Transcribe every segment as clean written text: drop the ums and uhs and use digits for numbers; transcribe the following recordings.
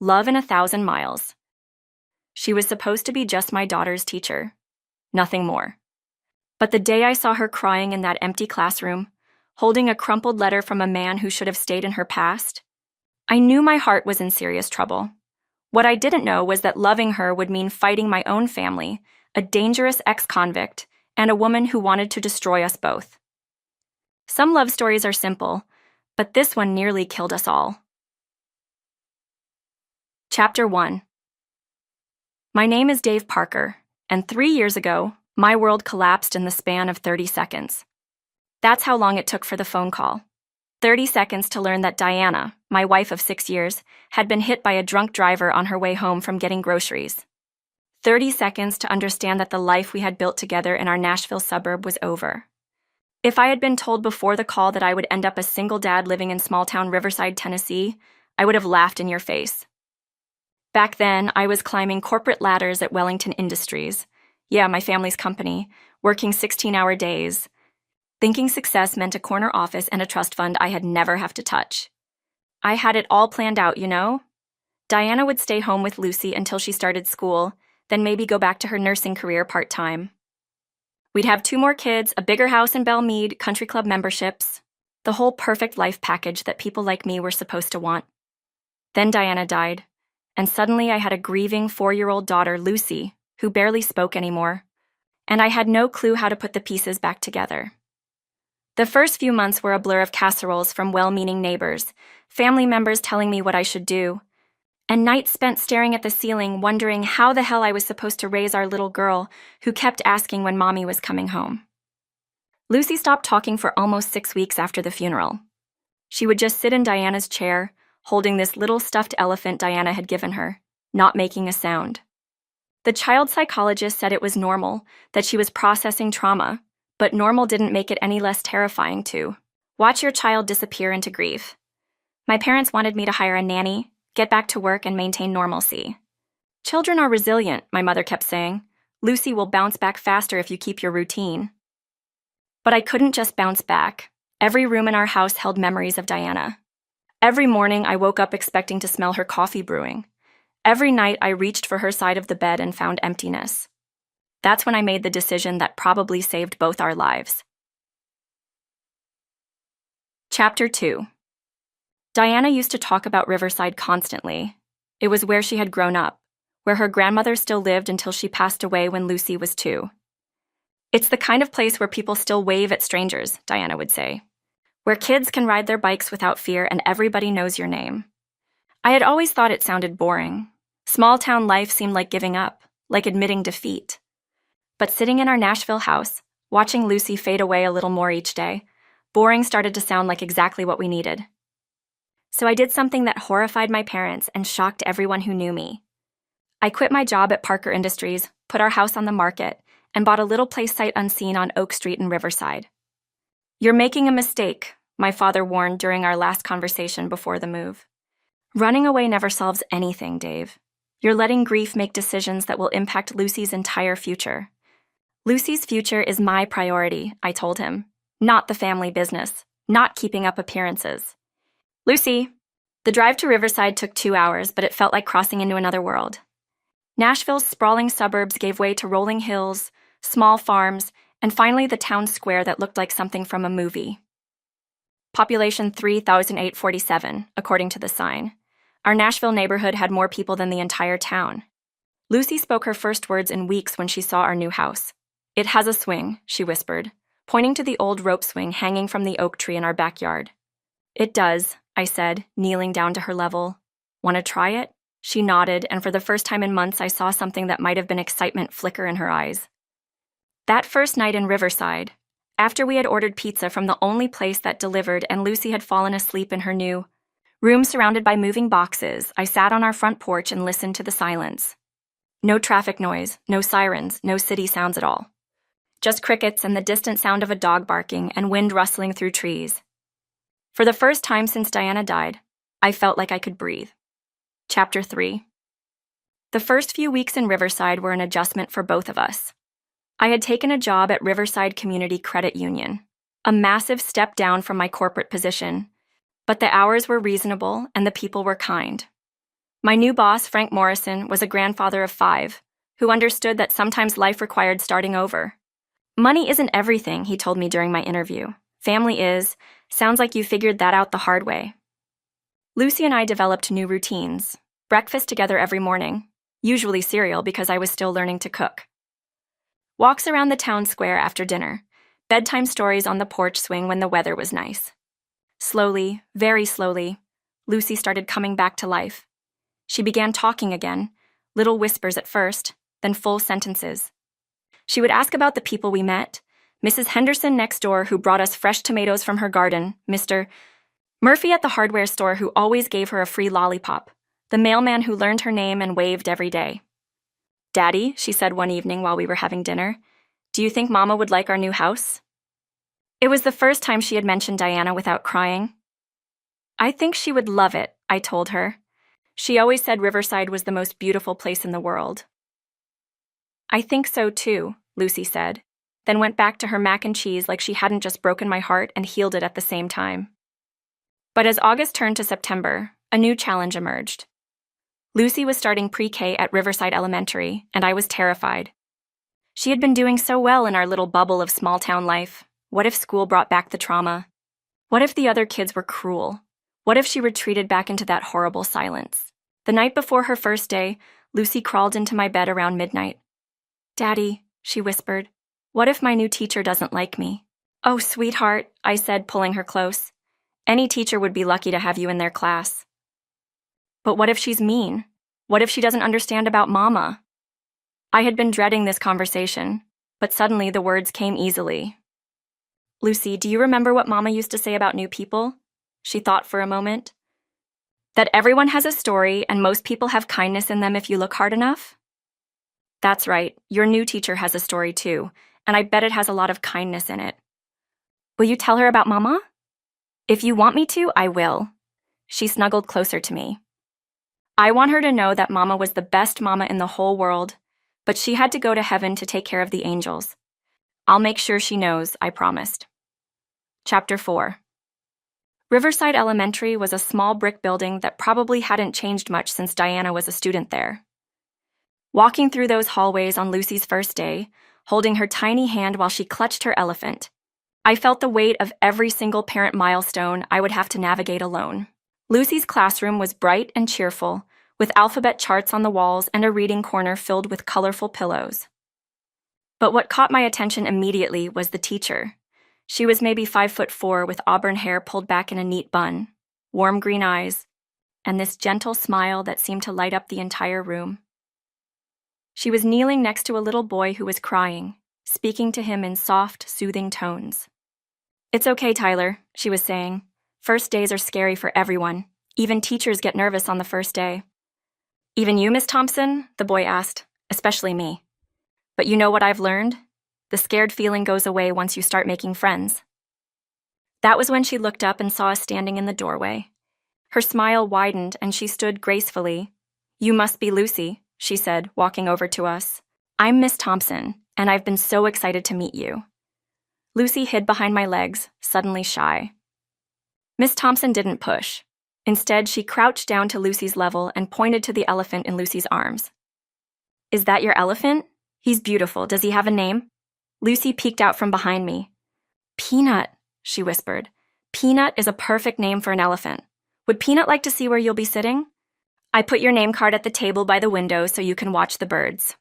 Love in 1,000 miles. She was supposed to be just my daughter's teacher. Nothing more. But the day I saw her crying in that empty classroom, holding a crumpled letter from a man who should have stayed in her past, I knew my heart was in serious trouble. What I didn't know was that loving her would mean fighting my own family, a dangerous ex-convict, and a woman who wanted to destroy us both. Some love stories are simple, but this one nearly killed us all. Chapter 1. My name is Dave Parker, and 3 years ago, my world collapsed in the span of 30 seconds. That's how long it took for the phone call. 30 seconds to learn that Diana, my wife of 6 years, had been hit by a drunk driver on her way home from getting groceries. 30 seconds to understand that the life we had built together in our Nashville suburb was over. If I had been told before the call that I would end up a single dad living in small-town Riverside, Tennessee, I would have laughed in your face. Back then, I was climbing corporate ladders at Wellington Industries, my family's company, working 16-hour days, thinking success meant a corner office and a trust fund I had never have to touch. I had it all planned out, Diana would stay home with Lucy until she started school, then maybe go back to her nursing career part-time. We'd have 2 more kids, a bigger house in Belmead, country club memberships, the whole perfect life package that people like me were supposed to want. Then Diana died, and suddenly I had a grieving 4-year-old daughter, Lucy, who barely spoke anymore, and I had no clue how to put the pieces back together. The first few months were a blur of casseroles from well-meaning neighbors, family members telling me what I should do, and nights spent staring at the ceiling wondering how the hell I was supposed to raise our little girl who kept asking when Mommy was coming home. Lucy stopped talking for almost 6 weeks after the funeral. She would just sit in Diana's chair, holding this little stuffed elephant Diana had given her, not making a sound. The child psychologist said it was normal, that she was processing trauma, but normal didn't make it any less terrifying to watch your child disappear into grief. My parents wanted me to hire a nanny, get back to work, and maintain normalcy. Children are resilient, my mother kept saying. Lucy will bounce back faster if you keep your routine. But I couldn't just bounce back. Every room in our house held memories of Diana. Every morning I woke up expecting to smell her coffee brewing. Every night I reached for her side of the bed and found emptiness. That's when I made the decision that probably saved both our lives. Chapter 2. Diana used to talk about Riverside constantly. It was where she had grown up, where her grandmother still lived until she passed away when Lucy was 2. It's the kind of place where people still wave at strangers, Diana would say, where kids can ride their bikes without fear and everybody knows your name. I had always thought it sounded boring. Small-town life seemed like giving up, like admitting defeat. But sitting in our Nashville house, watching Lucy fade away a little more each day, boring started to sound like exactly what we needed. So I did something that horrified my parents and shocked everyone who knew me. I quit my job at Parker Industries, put our house on the market, and bought a little place sight unseen on Oak Street in Riverside. "You're making a mistake," my father warned during our last conversation before the move. "Running away never solves anything, Dave. You're letting grief make decisions that will impact Lucy's entire future." "Lucy's future is my priority," I told him, "not the family business, not keeping up appearances." Lucy. The drive to Riverside took 2 hours, but it felt like crossing into another world. Nashville's sprawling suburbs gave way to rolling hills, small farms, and finally the town square that looked like something from a movie. Population 3,847, according to the sign. Our Nashville neighborhood had more people than the entire town. Lucy spoke her first words in weeks when she saw our new house. "It has a swing," she whispered, pointing to the old rope swing hanging from the oak tree in our backyard. "It does," I said, kneeling down to her level. "Want to try it?" She nodded, and for the first time in months I saw something that might have been excitement flicker in her eyes. That first night in Riverside, after we had ordered pizza from the only place that delivered and Lucy had fallen asleep in her new room surrounded by moving boxes, I sat on our front porch and listened to the silence. No traffic noise, no sirens, no city sounds at all. Just crickets and the distant sound of a dog barking and wind rustling through trees. For the first time since Diana died, I felt like I could breathe. Chapter 3. The first few weeks in Riverside were an adjustment for both of us. I had taken a job at Riverside Community Credit Union, a massive step down from my corporate position, but the hours were reasonable and the people were kind. My new boss, Frank Morrison, was a grandfather of 5, who understood that sometimes life required starting over. Money isn't everything, he told me during my interview. Family is. Sounds like you figured that out the hard way. Lucy and I developed new routines. Breakfast together every morning, usually cereal because I was still learning to cook. Walks around the town square after dinner. Bedtime stories on the porch swing when the weather was nice. Slowly, very slowly, Lucy started coming back to life. She began talking again, little whispers at first, then full sentences. She would ask about the people we met, Mrs. Henderson next door who brought us fresh tomatoes from her garden, Mr. Murphy at the hardware store who always gave her a free lollipop, the mailman who learned her name and waved every day. "Daddy," she said one evening while we were having dinner, "do you think Mama would like our new house?" It was the first time she had mentioned Diana without crying. "I think she would love it," I told her. She always said Riverside was the most beautiful place in the world. "I think so too," Lucy said, then went back to her mac and cheese like she hadn't just broken my heart and healed it at the same time. But as August turned to September, a new challenge emerged. Lucy was starting pre-K at Riverside Elementary, and I was terrified. She had been doing so well in our little bubble of small-town life. What if school brought back the trauma? What if the other kids were cruel? What if she retreated back into that horrible silence? The night before her first day, Lucy crawled into my bed around midnight. "Daddy," she whispered, "what if my new teacher doesn't like me?" "Oh, sweetheart," I said, pulling her close. "Any teacher would be lucky to have you in their class." "But what if she's mean? What if she doesn't understand about Mama?" I had been dreading this conversation, but suddenly the words came easily. "Lucy, do you remember what Mama used to say about new people?" She thought for a moment. "That everyone has a story and most people have kindness in them if you look hard enough?" "That's right, your new teacher has a story too, and I bet it has a lot of kindness in it." "Will you tell her about Mama?" "If you want me to, I will." She snuggled closer to me. "I want her to know that Mama was the best mama in the whole world, but she had to go to heaven to take care of the angels. I'll make sure she knows, I promised." Chapter 4. Riverside Elementary was a small brick building that probably hadn't changed much since Diana was a student there. Walking through those hallways on Lucy's first day, holding her tiny hand while she clutched her elephant, I felt the weight of every single parent milestone I would have to navigate alone. Lucy's classroom was bright and cheerful, with alphabet charts on the walls and a reading corner filled with colorful pillows. But what caught my attention immediately was the teacher. She was maybe 5'4" with auburn hair pulled back in a neat bun, warm green eyes, and this gentle smile that seemed to light up the entire room. She was kneeling next to a little boy who was crying, speaking to him in soft, soothing tones. "It's okay, Tyler," she was saying. "First days are scary for everyone. Even teachers get nervous on the first day." "Even you, Miss Thompson?" the boy asked, "especially me. But you know what I've learned? The scared feeling goes away once you start making friends." That was when she looked up and saw us standing in the doorway. Her smile widened and she stood gracefully. "You must be Lucy," she said, walking over to us. "I'm Miss Thompson, and I've been so excited to meet you." Lucy hid behind my legs, suddenly shy. Miss Thompson didn't push. Instead, she crouched down to Lucy's level and pointed to the elephant in Lucy's arms. "Is that your elephant? He's beautiful. Does he have a name?" Lucy peeked out from behind me. "Peanut," she whispered. "Peanut is a perfect name for an elephant. Would Peanut like to see where you'll be sitting? I put your name card at the table by the window so you can watch the birds."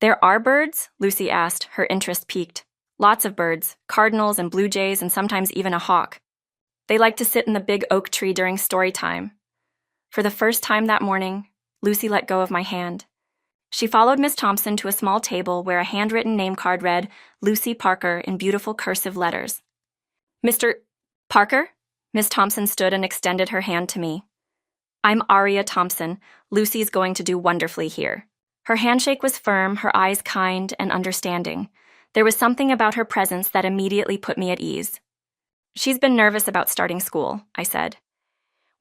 "There are birds?" Lucy asked, her interest piqued. "Lots of birds, cardinals and blue jays and sometimes even a hawk. They like to sit in the big oak tree during story time." For the first time that morning, Lucy let go of my hand. She followed Miss Thompson to a small table where a handwritten name card read, "Lucy Parker," in beautiful cursive letters. "Mr. Parker?" Miss Thompson stood and extended her hand to me. "I'm Aria Thompson. Lucy's going to do wonderfully here." Her handshake was firm, her eyes kind and understanding. There was something about her presence that immediately put me at ease. "She's been nervous about starting school," I said.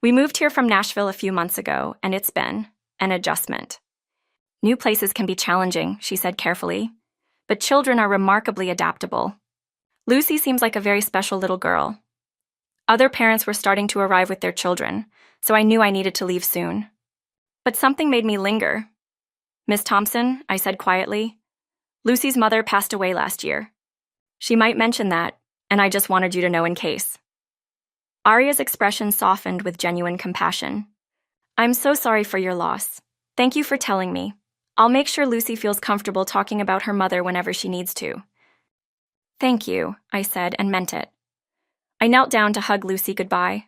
"We moved here from Nashville a few months ago, and it's been an adjustment." "New places can be challenging," she said carefully, "but children are remarkably adaptable. Lucy seems like a very special little girl." Other parents were starting to arrive with their children, so I knew I needed to leave soon. But something made me linger. "Miss Thompson," I said quietly, "Lucy's mother passed away last year. She might mention that, and I just wanted you to know in case." Arya's expression softened with genuine compassion. "I'm so sorry for your loss. Thank you for telling me. I'll make sure Lucy feels comfortable talking about her mother whenever she needs to." "Thank you," I said, and meant it. I knelt down to hug Lucy goodbye.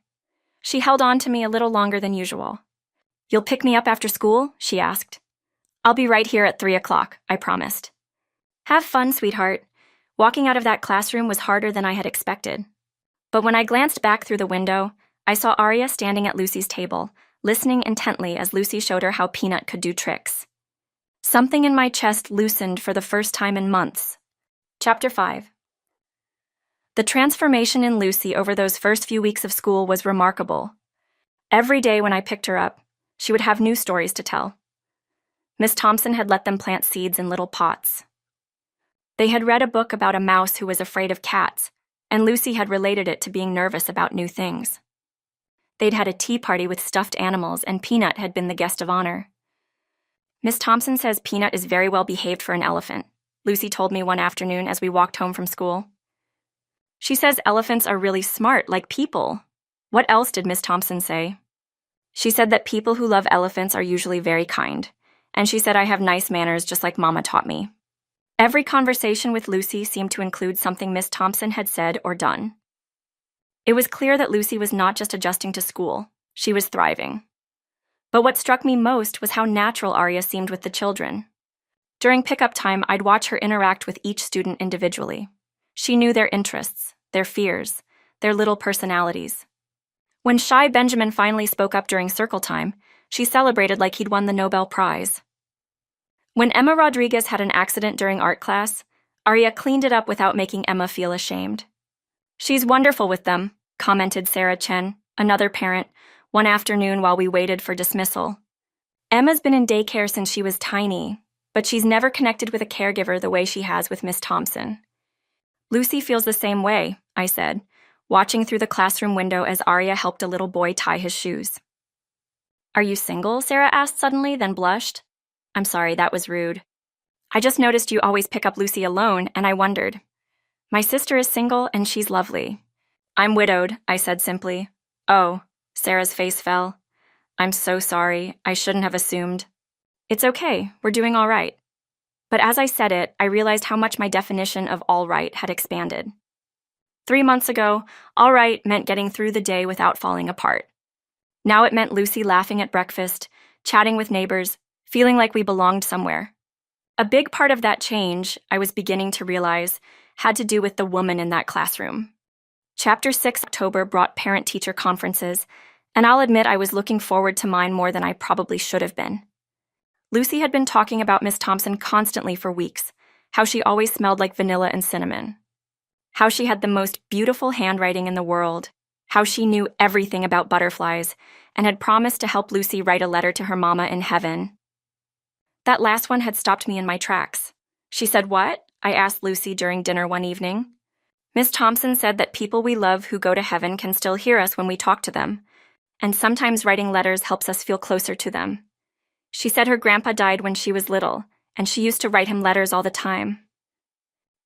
She held on to me a little longer than usual. "You'll pick me up after school?" she asked. "I'll be right here at 3 o'clock, I promised." "Have fun, sweetheart." Walking out of that classroom was harder than I had expected. But when I glanced back through the window, I saw Arya standing at Lucy's table, listening intently as Lucy showed her how Peanut could do tricks. Something in my chest loosened for the first time in months. Chapter 5. The transformation in Lucy over those first few weeks of school was remarkable. Every day when I picked her up, she would have new stories to tell. Miss Thompson had let them plant seeds in little pots. They had read a book about a mouse who was afraid of cats, and Lucy had related it to being nervous about new things. They'd had a tea party with stuffed animals, and Peanut had been the guest of honor. "Miss Thompson says Peanut is very well behaved for an elephant," Lucy told me one afternoon as we walked home from school. "She says elephants are really smart, like people." What else did Miss Thompson say? She said that people who love elephants are usually very kind, and she said I have nice manners just like Mama taught me. Every conversation with Lucy seemed to include something Miss Thompson had said or done. It was clear that Lucy was not just adjusting to school, she was thriving. But what struck me most was how natural Arya seemed with the children. During pickup time, I'd watch her interact with each student individually. She knew their interests, their fears, their little personalities. When shy Benjamin finally spoke up during circle time, she celebrated like he'd won the Nobel Prize. When Emma Rodriguez had an accident during art class, Arya cleaned it up without making Emma feel ashamed. "She's wonderful with them," commented Sarah Chen, another parent, one afternoon while we waited for dismissal. "Emma's been in daycare since she was tiny, but she's never connected with a caregiver the way she has with Miss Thompson." "Lucy feels the same way," I said, watching through the classroom window as Arya helped a little boy tie his shoes. "Are you single?" Sarah asked suddenly, then blushed. "I'm sorry, that was rude. I just noticed you always pick up Lucy alone, and I wondered. My sister is single, and she's lovely." "I'm widowed," I said simply. "Oh," Sarah's face fell. "I'm so sorry. I shouldn't have assumed." "It's okay. We're doing all right." But as I said it, I realized how much my definition of all right had expanded. 3 months ago, all right meant getting through the day without falling apart. Now it meant Lucy laughing at breakfast, chatting with neighbors, feeling like we belonged somewhere. A big part of that change, I was beginning to realize, had to do with the woman in that classroom. Chapter 6 October brought parent-teacher conferences, and I'll admit I was looking forward to mine more than I probably should have been. Lucy had been talking about Miss Thompson constantly for weeks, how she always smelled like vanilla and cinnamon, how she had the most beautiful handwriting in the world, how she knew everything about butterflies, and had promised to help Lucy write a letter to her mama in heaven. That last one had stopped me in my tracks. "She said what?" I asked Lucy during dinner one evening. "Miss Thompson said that people we love who go to heaven can still hear us when we talk to them, and sometimes writing letters helps us feel closer to them. She said her grandpa died when she was little, and she used to write him letters all the time."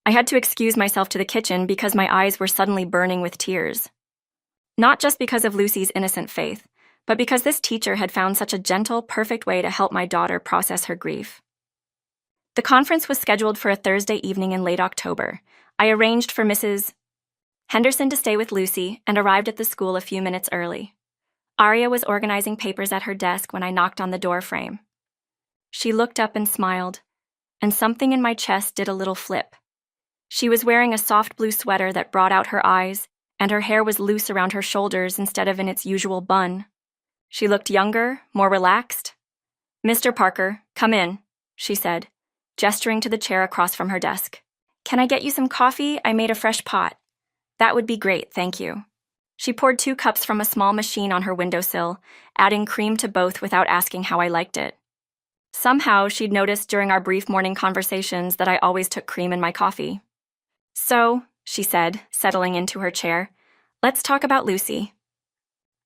I had to excuse myself to the kitchen because my eyes were suddenly burning with tears. Not just because of Lucy's innocent faith, but because this teacher had found such a gentle, perfect way to help my daughter process her grief. The conference was scheduled for a Thursday evening in late October. I arranged for Mrs. Henderson to stay with Lucy and arrived at the school a few minutes early. Arya was organizing papers at her desk when I knocked on the door frame. She looked up and smiled, and something in my chest did a little flip. She was wearing a soft blue sweater that brought out her eyes, and her hair was loose around her shoulders instead of in its usual bun. She looked younger, more relaxed. "Mr. Parker, come in," she said, gesturing to the chair across from her desk. "Can I get you some coffee? I made a fresh pot." "That would be great, thank you." She poured 2 cups from a small machine on her windowsill, adding cream to both without asking how I liked it. Somehow, she'd noticed during our brief morning conversations that I always took cream in my coffee. "So," she said, settling into her chair, "let's talk about Lucy."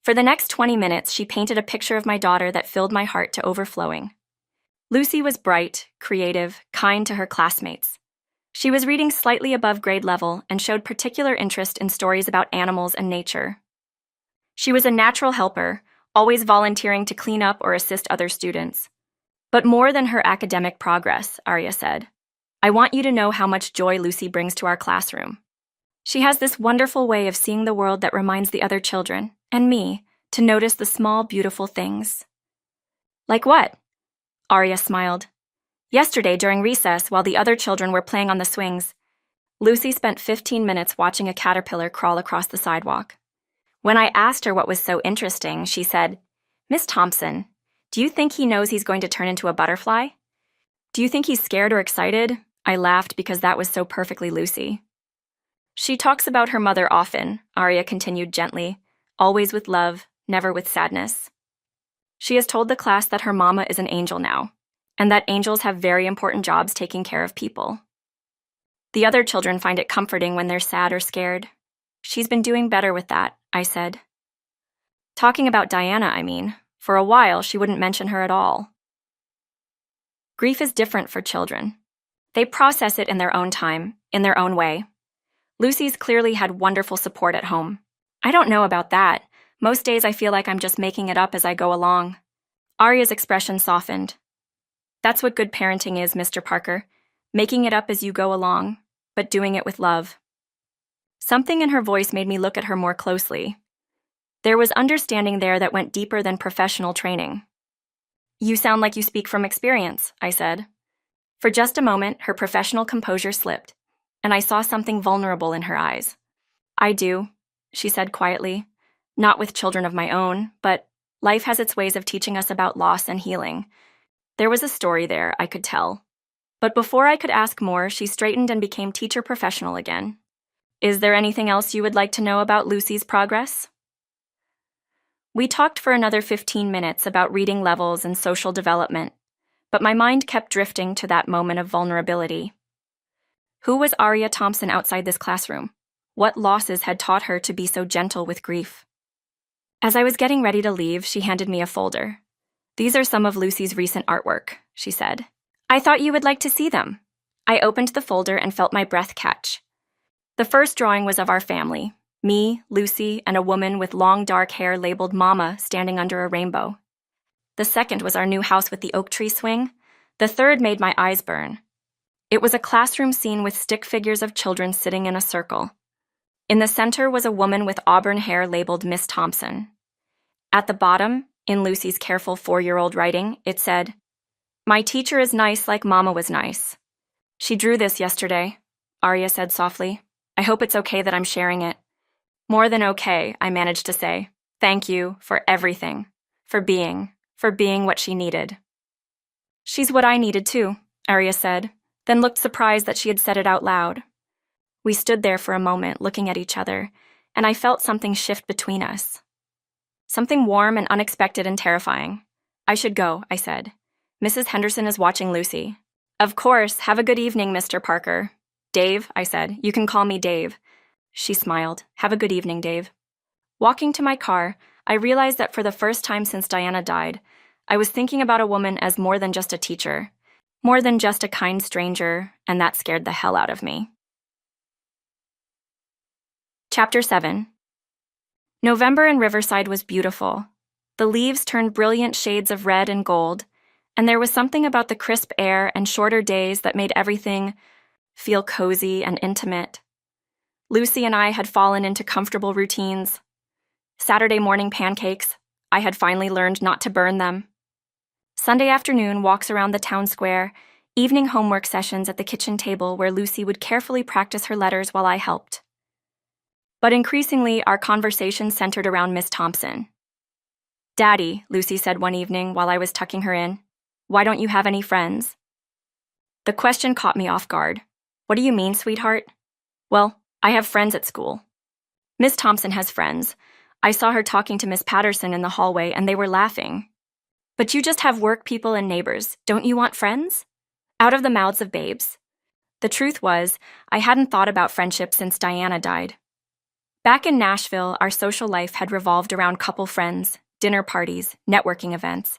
For the next 20 minutes, she painted a picture of my daughter that filled my heart to overflowing. Lucy was bright, creative, kind to her classmates. She was reading slightly above grade level and showed particular interest in stories about animals and nature. She was a natural helper, always volunteering to clean up or assist other students. But more than her academic progress, Arya said, I want you to know how much joy Lucy brings to our classroom. She has this wonderful way of seeing the world that reminds the other children, and me, to notice the small, beautiful things. Like what? Arya smiled. Yesterday, during recess, while the other children were playing on the swings, Lucy spent 15 minutes watching a caterpillar crawl across the sidewalk. When I asked her what was so interesting, she said, Miss Thompson, do you think he knows he's going to turn into a butterfly? Do you think he's scared or excited? I laughed because that was so perfectly Lucy. She talks about her mother often, Arya continued gently, always with love, never with sadness. She has told the class that her mama is an angel now, and that angels have very important jobs taking care of people. The other children find it comforting when they're sad or scared. She's been doing better with that, I said. Talking about Diana, I mean. For a while, she wouldn't mention her at all. Grief is different for children. They process it in their own time, in their own way. Lucy's clearly had wonderful support at home. I don't know about that. Most days I feel like I'm just making it up as I go along. Arya's expression softened. That's what good parenting is, Mr. Parker. Making it up as you go along, but doing it with love. Something in her voice made me look at her more closely. There was understanding there that went deeper than professional training. You sound like you speak from experience, I said. For just a moment, her professional composure slipped, and I saw something vulnerable in her eyes. I do, she said quietly. Not with children of my own, but life has its ways of teaching us about loss and healing. There was a story there, I could tell. But before I could ask more, she straightened and became teacher professional again. Is there anything else you would like to know about Lucy's progress? We talked for another 15 minutes about reading levels and social development, but my mind kept drifting to that moment of vulnerability. Who was Arya Thompson outside this classroom? What losses had taught her to be so gentle with grief? As I was getting ready to leave, she handed me a folder. These are some of Lucy's recent artwork, she said. I thought you would like to see them. I opened the folder and felt my breath catch. The first drawing was of our family, me, Lucy, and a woman with long dark hair labeled Mama standing under a rainbow. The second was our new house with the oak tree swing. The third made my eyes burn. It was a classroom scene with stick figures of children sitting in a circle. In the center was a woman with auburn hair labeled Miss Thompson. At the bottom, in Lucy's careful 4-year-old writing, it said, My teacher is nice like Mama was nice. She drew this yesterday, Arya said softly. I hope it's okay that I'm sharing it. More than okay, I managed to say. Thank you for everything, for being what she needed. She's what I needed too, Arya said, then looked surprised that she had said it out loud. We stood there for a moment looking at each other, and I felt something shift between us. Something warm and unexpected and terrifying. I should go, I said. Mrs. Henderson is watching Lucy. Of course, have a good evening, Mr. Parker. Dave, I said. You can call me Dave. She smiled. Have a good evening, Dave. Walking to my car, I realized that for the first time since Diana died, I was thinking about a woman as more than just a teacher, more than just a kind stranger, and that scared the hell out of me. Chapter 7. November in Riverside was beautiful. The leaves turned brilliant shades of red and gold, and there was something about the crisp air and shorter days that made everything feel cozy and intimate. Lucy and I had fallen into comfortable routines. Saturday morning pancakes, I had finally learned not to burn them. Sunday afternoon walks around the town square, evening homework sessions at the kitchen table where Lucy would carefully practice her letters while I helped. But increasingly, our conversation centered around Miss Thompson. Daddy, Lucy said one evening while I was tucking her in, why don't you have any friends? The question caught me off guard. What do you mean, sweetheart? Well, I have friends at school. Miss Thompson has friends. I saw her talking to Miss Patterson in the hallway and they were laughing. But you just have work people and neighbors. Don't you want friends? Out of the mouths of babes. The truth was, I hadn't thought about friendship since Diana died. Back in Nashville, our social life had revolved around couple friends, dinner parties, networking events.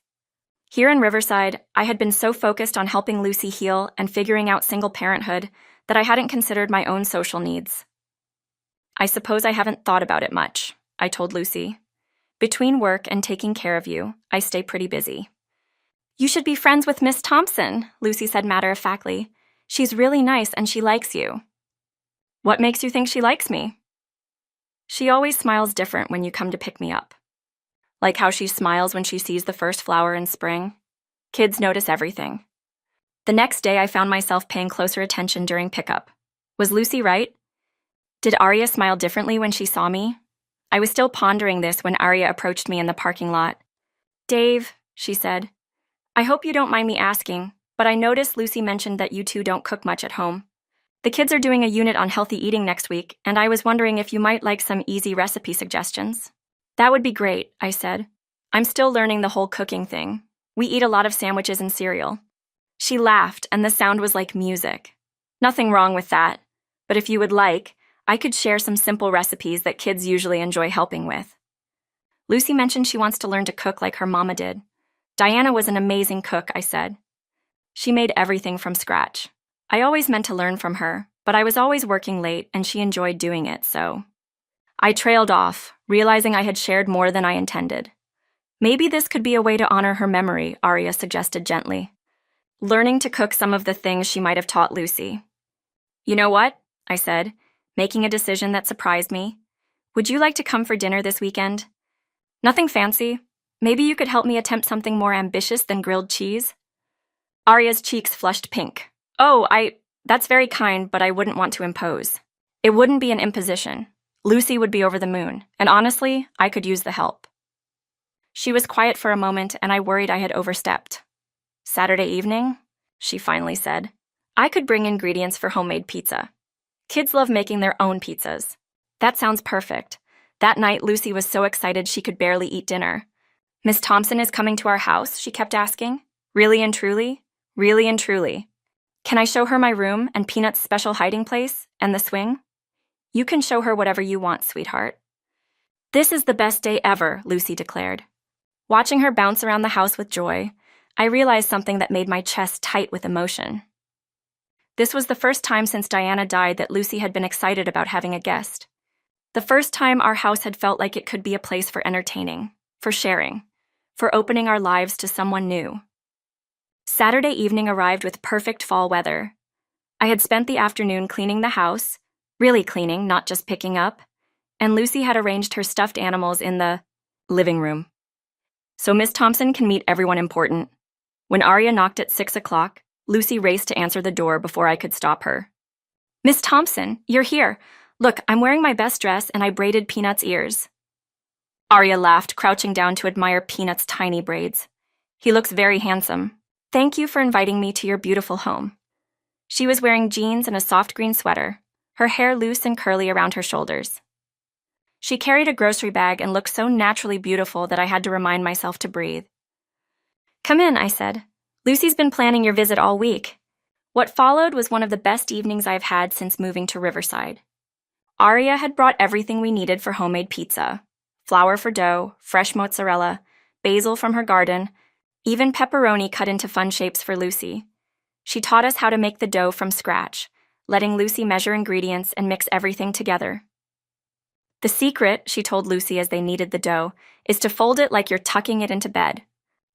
Here in Riverside, I had been so focused on helping Lucy heal and figuring out single parenthood that I hadn't considered my own social needs. "I suppose I haven't thought about it much," I told Lucy. "Between work and taking care of you, I stay pretty busy." "You should be friends with Miss Thompson," Lucy said matter-of-factly. "She's really nice and she likes you." "What makes you think she likes me?" "She always smiles different when you come to pick me up. Like how she smiles when she sees the first flower in spring. Kids notice everything." The next day, I found myself paying closer attention during pickup. Was Lucy right? Did Arya smile differently when she saw me? I was still pondering this when Arya approached me in the parking lot. "Dave," she said, "I hope you don't mind me asking, but I noticed Lucy mentioned that you two don't cook much at home. The kids are doing a unit on healthy eating next week, and I was wondering if you might like some easy recipe suggestions." "That would be great," I said. "I'm still learning the whole cooking thing. We eat a lot of sandwiches and cereal." She laughed, and the sound was like music. "Nothing wrong with that, but if you would like, I could share some simple recipes that kids usually enjoy helping with." Lucy mentioned she wants to learn to cook like her mama did. "Diana was an amazing cook," I said. "She made everything from scratch. I always meant to learn from her, but I was always working late and she enjoyed doing it, so." I trailed off, realizing I had shared more than I intended. "Maybe this could be a way to honor her memory," Arya suggested gently. Learning to cook some of the things she might have taught Lucy. "You know what?" I said, making a decision that surprised me. "Would you like to come for dinner this weekend? Nothing fancy. Maybe you could help me attempt something more ambitious than grilled cheese?" Arya's cheeks flushed pink. "Oh, that's very kind, but I wouldn't want to impose." "It wouldn't be an imposition. Lucy would be over the moon, and honestly, I could use the help." She was quiet for a moment, and I worried I had overstepped. "Saturday evening?" she finally said. "I could bring ingredients for homemade pizza. Kids love making their own pizzas." "That sounds perfect." That night, Lucy was so excited she could barely eat dinner. "Miss Thompson is coming to our house?" she kept asking. "Really and truly?" "Really and truly." "Can I show her my room and Peanut's special hiding place and the swing?" "You can show her whatever you want, sweetheart." "This is the best day ever," Lucy declared. Watching her bounce around the house with joy, I realized something that made my chest tight with emotion. This was the first time since Diana died that Lucy had been excited about having a guest. The first time our house had felt like it could be a place for entertaining, for sharing, for opening our lives to someone new. Saturday evening arrived with perfect fall weather. I had spent the afternoon cleaning the house, really cleaning, not just picking up, and Lucy had arranged her stuffed animals in the living room. So Miss Thompson can meet everyone important. When Arya knocked at 6 o'clock, Lucy raced to answer the door before I could stop her. "Miss Thompson, you're here. Look, I'm wearing my best dress and I braided Peanut's ears." Arya laughed, crouching down to admire Peanut's tiny braids. "He looks very handsome. Thank you for inviting me to your beautiful home." She was wearing jeans and a soft green sweater, her hair loose and curly around her shoulders. She carried a grocery bag and looked so naturally beautiful that I had to remind myself to breathe. "Come in," I said. "Lucy's been planning your visit all week." What followed was one of the best evenings I've had since moving to Riverside. Arya had brought everything we needed for homemade pizza: flour for dough, fresh mozzarella, basil from her garden, even pepperoni cut into fun shapes for Lucy. She taught us how to make the dough from scratch, letting Lucy measure ingredients and mix everything together. "The secret," she told Lucy as they kneaded the dough, "is to fold it like you're tucking it into bed.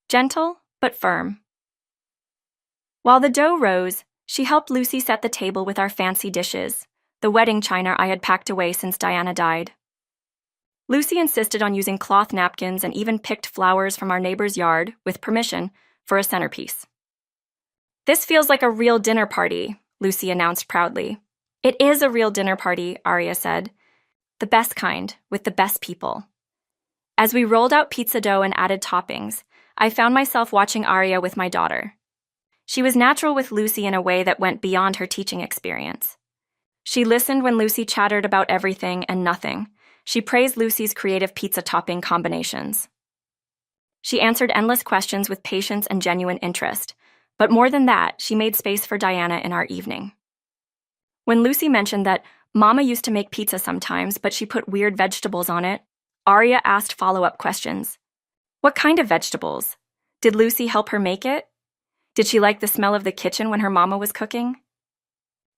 Gentle, but firm." While the dough rose, she helped Lucy set the table with our fancy dishes, the wedding china I had packed away since Diana died. Lucy insisted on using cloth napkins and even picked flowers from our neighbor's yard, with permission, for a centerpiece. "This feels like a real dinner party," Lucy announced proudly. "It is a real dinner party," Arya said. "The best kind, with the best people." As we rolled out pizza dough and added toppings, I found myself watching Arya with my daughter. She was natural with Lucy in a way that went beyond her teaching experience. She listened when Lucy chattered about everything and nothing. She praised Lucy's creative pizza topping combinations. She answered endless questions with patience and genuine interest, but more than that, she made space for Diana in our evening. When Lucy mentioned that Mama used to make pizza sometimes, but she put weird vegetables on it. Arya asked follow-up questions. What kind of vegetables? Did Lucy help her make it? Did she like the smell of the kitchen when her mama was cooking?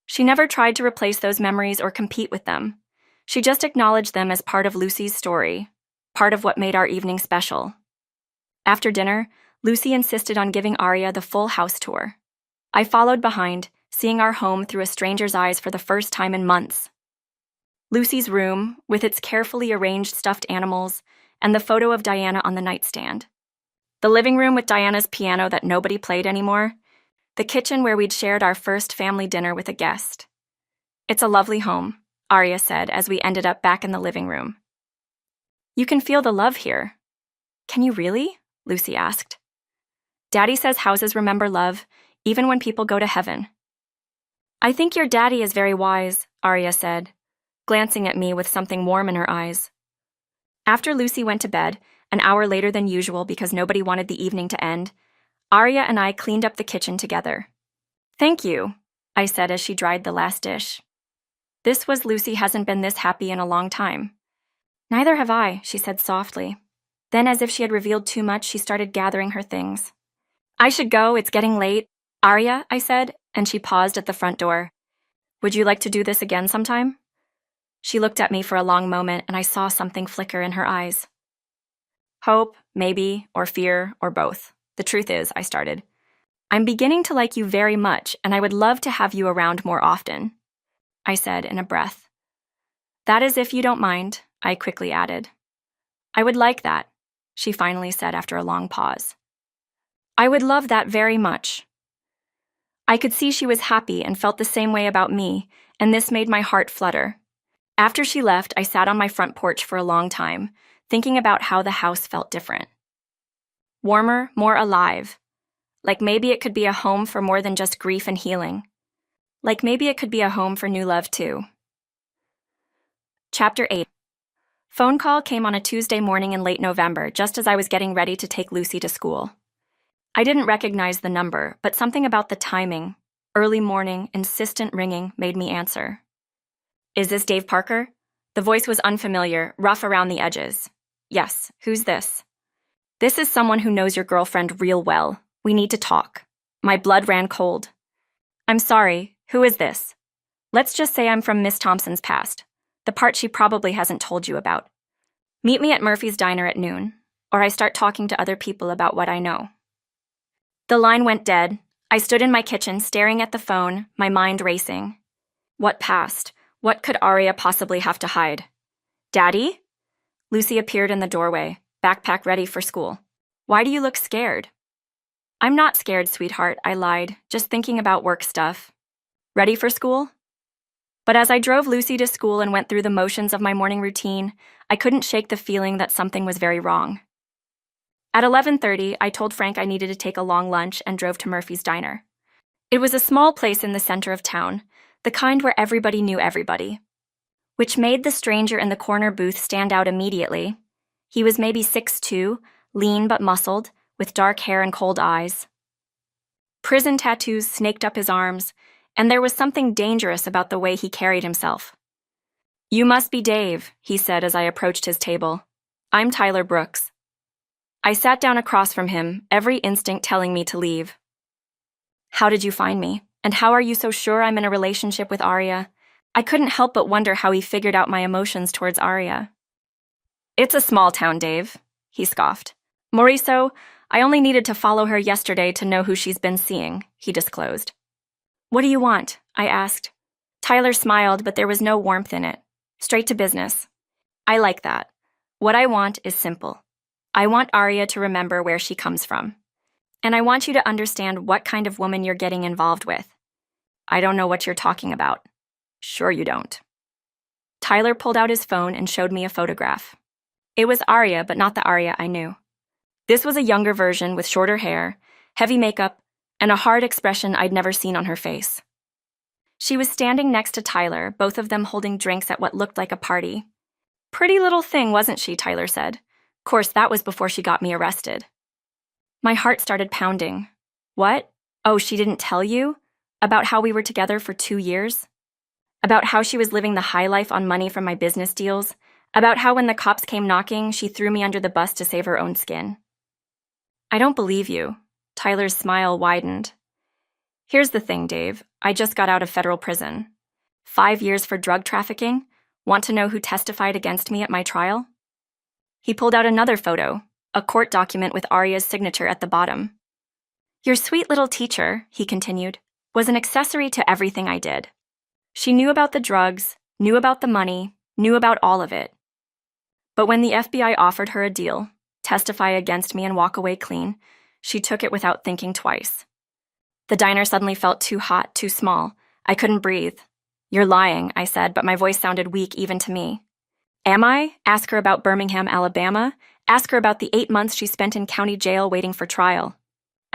She never tried to replace those memories or compete with them. She just acknowledged them as part of Lucy's story, part of what made our evening special. After dinner, Lucy insisted on giving Arya the full house tour. I followed behind, seeing our home through a stranger's eyes for the first time in months. Lucy's room, with its carefully arranged stuffed animals, and the photo of Diana on the nightstand. The living room with Diana's piano that nobody played anymore. The kitchen where we'd shared our first family dinner with a guest. It's a lovely home, Arya said as we ended up back in the living room. You can feel the love here. Can you really? Lucy asked. Daddy says houses remember love, even when people go to heaven. I think your daddy is very wise, Arya said, glancing at me with something warm in her eyes. After Lucy went to bed, an hour later than usual because nobody wanted the evening to end, Arya and I cleaned up the kitchen together. Thank you, I said as she dried the last dish. This was Lucy hasn't been this happy in a long time. Neither have I, she said softly. Then, as if she had revealed too much, she started gathering her things. I should go, it's getting late. Arya, I said, and she paused at the front door. Would you like to do this again sometime? She looked at me for a long moment, and I saw something flicker in her eyes. Hope, maybe, or fear, or both. The truth is, I started. I'm beginning to like you very much, and I would love to have you around more often, I said in a breath. That is if you don't mind, I quickly added. I would like that, she finally said after a long pause. I would love that very much. I could see she was happy and felt the same way about me, and this made my heart flutter. After she left, I sat on my front porch for a long time, thinking about how the house felt different. Warmer, more alive. Like maybe it could be a home for more than just grief and healing. Like maybe it could be a home for new love too. Chapter 8. Phone call came on a Tuesday morning in late November, just as I was getting ready to take Lucy to school. I didn't recognize the number, but something about the timing, early morning, insistent ringing, made me answer. Is this Dave Parker? The voice was unfamiliar, rough around the edges. Yes, who's this? This is someone who knows your girlfriend real well. We need to talk. My blood ran cold. I'm sorry, who is this? Let's just say I'm from Miss Thompson's past, the part she probably hasn't told you about. Meet me at Murphy's Diner at noon, or I start talking to other people about what I know. The line went dead. I stood in my kitchen, staring at the phone, my mind racing. What past? What could Arya possibly have to hide? Daddy? Lucy appeared in the doorway, backpack ready for school. Why do you look scared? I'm not scared, sweetheart, I lied, just thinking about work stuff. Ready for school? But as I drove Lucy to school and went through the motions of my morning routine, I couldn't shake the feeling that something was very wrong. At 11:30, I told Frank I needed to take a long lunch and drove to Murphy's Diner. It was a small place in the center of town, the kind where everybody knew everybody. Which made the stranger in the corner booth stand out immediately. He was maybe 6'2", lean but muscled, with dark hair and cold eyes. Prison tattoos snaked up his arms, and there was something dangerous about the way he carried himself. You must be Dave, he said as I approached his table. I'm Tyler Brooks. I sat down across from him, every instinct telling me to leave. How did you find me? And how are you so sure I'm in a relationship with Arya? I couldn't help but wonder how he figured out my emotions towards Arya. It's a small town, Dave, he scoffed. Mauricio, I only needed to follow her yesterday to know who she's been seeing, he disclosed. What do you want? I asked. Tyler smiled, but there was no warmth in it. Straight to business. I like that. What I want is simple. I want Arya to remember where she comes from. And I want you to understand what kind of woman you're getting involved with. I don't know what you're talking about. Sure you don't. Tyler pulled out his phone and showed me a photograph. It was Arya, but not the Arya I knew. This was a younger version with shorter hair, heavy makeup, and a hard expression I'd never seen on her face. She was standing next to Tyler, both of them holding drinks at what looked like a party. Pretty little thing, wasn't she, Tyler said. Of course, that was before she got me arrested. My heart started pounding. What? Oh, she didn't tell you? About how we were together for 2 years? about how she was living the high life on money from my business deals, about how when the cops came knocking, she threw me under the bus to save her own skin. I don't believe you. Tyler's smile widened. Here's the thing, Dave. I just got out of federal prison. 5 years for drug trafficking? Want to know who testified against me at my trial? He pulled out another photo, a court document with Arya's signature at the bottom. Your sweet little teacher, he continued, was an accessory to everything I did. She knew about the drugs, knew about the money, knew about all of it. But when the FBI offered her a deal, testify against me and walk away clean, she took it without thinking twice. The diner suddenly felt too hot, too small. I couldn't breathe. You're lying, I said, but my voice sounded weak even to me. Am I? Ask her about Birmingham, Alabama. Ask her about the 8 months she spent in county jail waiting for trial.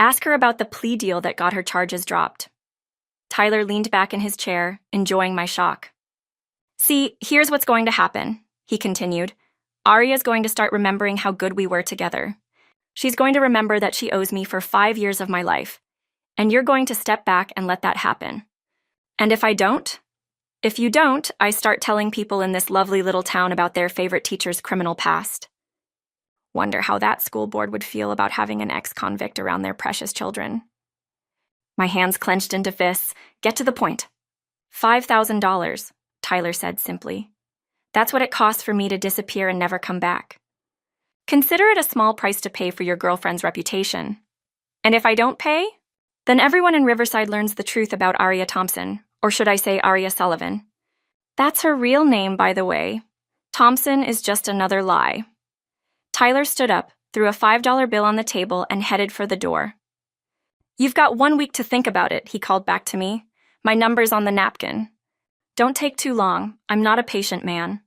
Ask her about the plea deal that got her charges dropped. Tyler leaned back in his chair, enjoying my shock. See, here's what's going to happen, he continued. Arya's going to start remembering how good we were together. She's going to remember that she owes me for 5 years of my life. And you're going to step back and let that happen. And if I don't? If you don't, I start telling people in this lovely little town about their favorite teacher's criminal past. Wonder how that school board would feel about having an ex-convict around their precious children. My hands clenched into fists. Get to the point. $5,000, Tyler said simply. That's what it costs for me to disappear and never come back. Consider it a small price to pay for your girlfriend's reputation. And if I don't pay, then everyone in Riverside learns the truth about Arya Thompson, or should I say Arya Sullivan. That's her real name, by the way. Thompson is just another lie. Tyler stood up, threw a $5 bill on the table, and headed for the door. You've got 1 week to think about it, he called back to me. My number's on the napkin. Don't take too long. I'm not a patient man.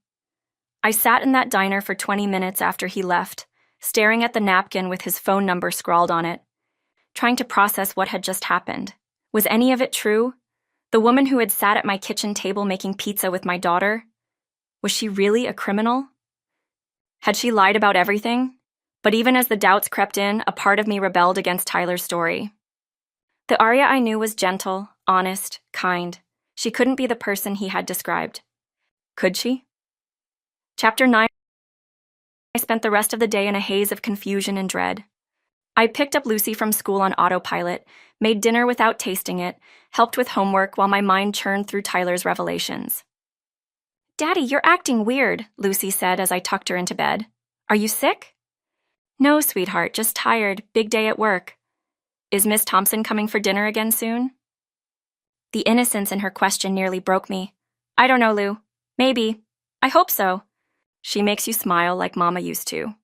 I sat in that diner for 20 minutes after he left, staring at the napkin with his phone number scrawled on it, trying to process what had just happened. Was any of it true? The woman who had sat at my kitchen table making pizza with my daughter? Was she really a criminal? Had she lied about everything? But even as the doubts crept in, a part of me rebelled against Tyler's story. The Arya I knew was gentle, honest, kind. She couldn't be the person he had described. Could she? Chapter 9. I spent the rest of the day in a haze of confusion and dread. I picked up Lucy from school on autopilot, made dinner without tasting it, helped with homework while my mind churned through Tyler's revelations. Daddy, you're acting weird, Lucy said as I tucked her into bed. Are you sick? No, sweetheart, just tired. Big day at work. Is Miss Thompson coming for dinner again soon? The innocence in her question nearly broke me. I don't know, Lou. Maybe. I hope so. She makes you smile like Mama used to.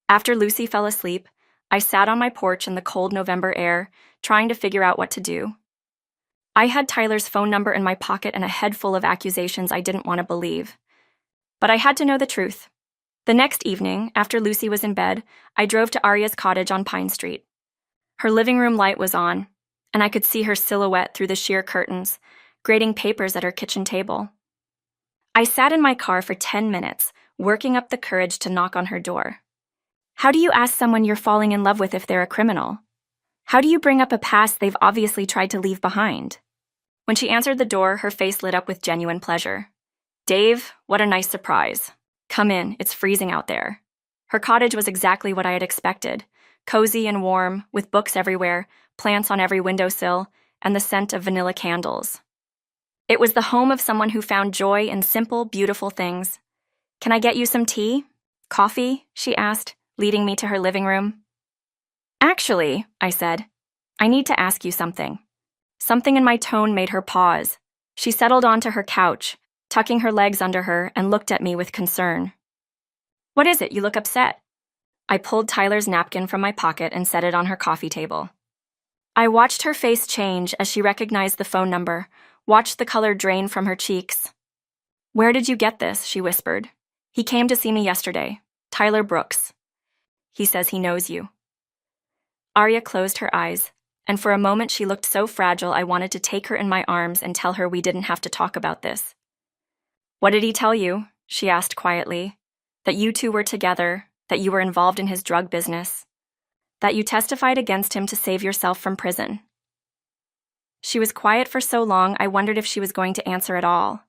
After Lucy fell asleep, I sat on my porch in the cold November air, trying to figure out what to do. I had Tyler's phone number in my pocket and a head full of accusations I didn't want to believe. But I had to know the truth. The next evening, after Lucy was in bed, I drove to Arya's cottage on Pine Street. Her living room light was on, and I could see her silhouette through the sheer curtains, grading papers at her kitchen table. I sat in my car for 10 minutes, working up the courage to knock on her door. How do you ask someone you're falling in love with if they're a criminal? How do you bring up a past they've obviously tried to leave behind? When she answered the door, her face lit up with genuine pleasure. Dave, what a nice surprise. Come in, it's freezing out there. Her cottage was exactly what I had expected, cozy and warm, with books everywhere, plants on every windowsill, and the scent of vanilla candles. It was the home of someone who found joy in simple, beautiful things. Can I get you some tea? Coffee? She asked, leading me to her living room. Actually, I said, I need to ask you something. Something in my tone made her pause. She settled onto her couch, tucking her legs under her, and looked at me with concern. What is it? You look upset. I pulled Tyler's napkin from my pocket and set it on her coffee table. I watched her face change as she recognized the phone number, watched the color drain from her cheeks. Where did you get this? She whispered. He came to see me yesterday. Tyler Brooks. He says he knows you. Arya closed her eyes, and for a moment she looked so fragile I wanted to take her in my arms and tell her we didn't have to talk about this. What did he tell you? She asked quietly. That you two were together, that you were involved in his drug business, that you testified against him to save yourself from prison. She was quiet for so long, I wondered if she was going to answer at all.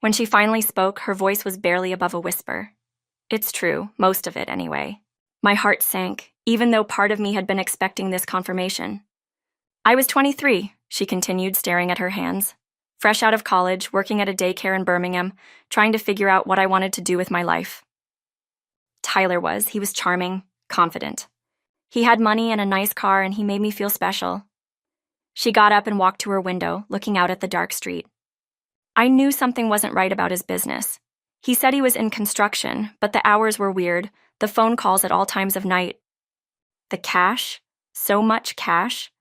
When she finally spoke, her voice was barely above a whisper. It's true, most of it anyway. My heart sank, even though part of me had been expecting this confirmation. I was 23, she continued, staring at her hands. Fresh out of college, working at a daycare in Birmingham, trying to figure out what I wanted to do with my life. He was charming, confident. He had money and a nice car, and he made me feel special. She got up and walked to her window, looking out at the dark street. I knew something wasn't right about his business. He said he was in construction, but the hours were weird, the phone calls at all times of night. The cash? So much cash?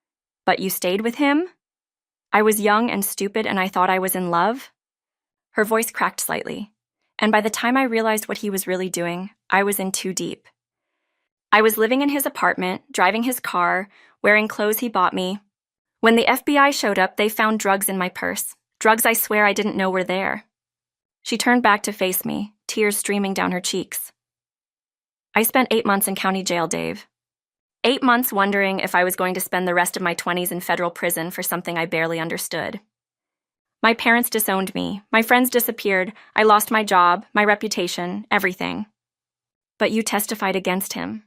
But you stayed with him? I was young and stupid and I thought I was in love? Her voice cracked slightly, and by the time I realized what he was really doing, I was in too deep. I was living in his apartment, driving his car, wearing clothes he bought me. When the FBI showed up, they found drugs in my purse, drugs I swear I didn't know were there. She turned back to face me, tears streaming down her cheeks. I spent 8 months in county jail, Dave. 8 months wondering if I was going to spend the rest of my 20s in federal prison for something I barely understood. My parents disowned me, my friends disappeared, I lost my job, my reputation, everything. But you testified against him.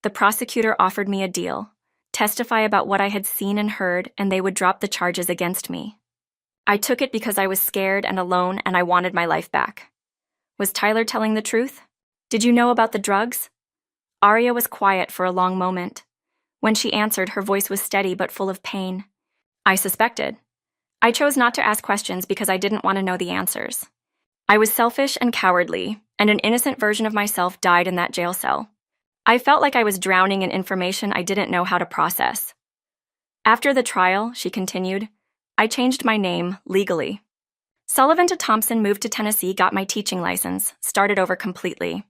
The prosecutor offered me a deal, testify about what I had seen and heard, and they would drop the charges against me. I took it because I was scared and alone and I wanted my life back. Was Tyler telling the truth? Did you know about the drugs? Aria was quiet for a long moment. When she answered, her voice was steady but full of pain. I suspected. I chose not to ask questions because I didn't want to know the answers. I was selfish and cowardly, and an innocent version of myself died in that jail cell. I felt like I was drowning in information I didn't know how to process. After the trial, she continued, I changed my name legally. Sullivan to Thompson, moved to Tennessee, got my teaching license, started over completely.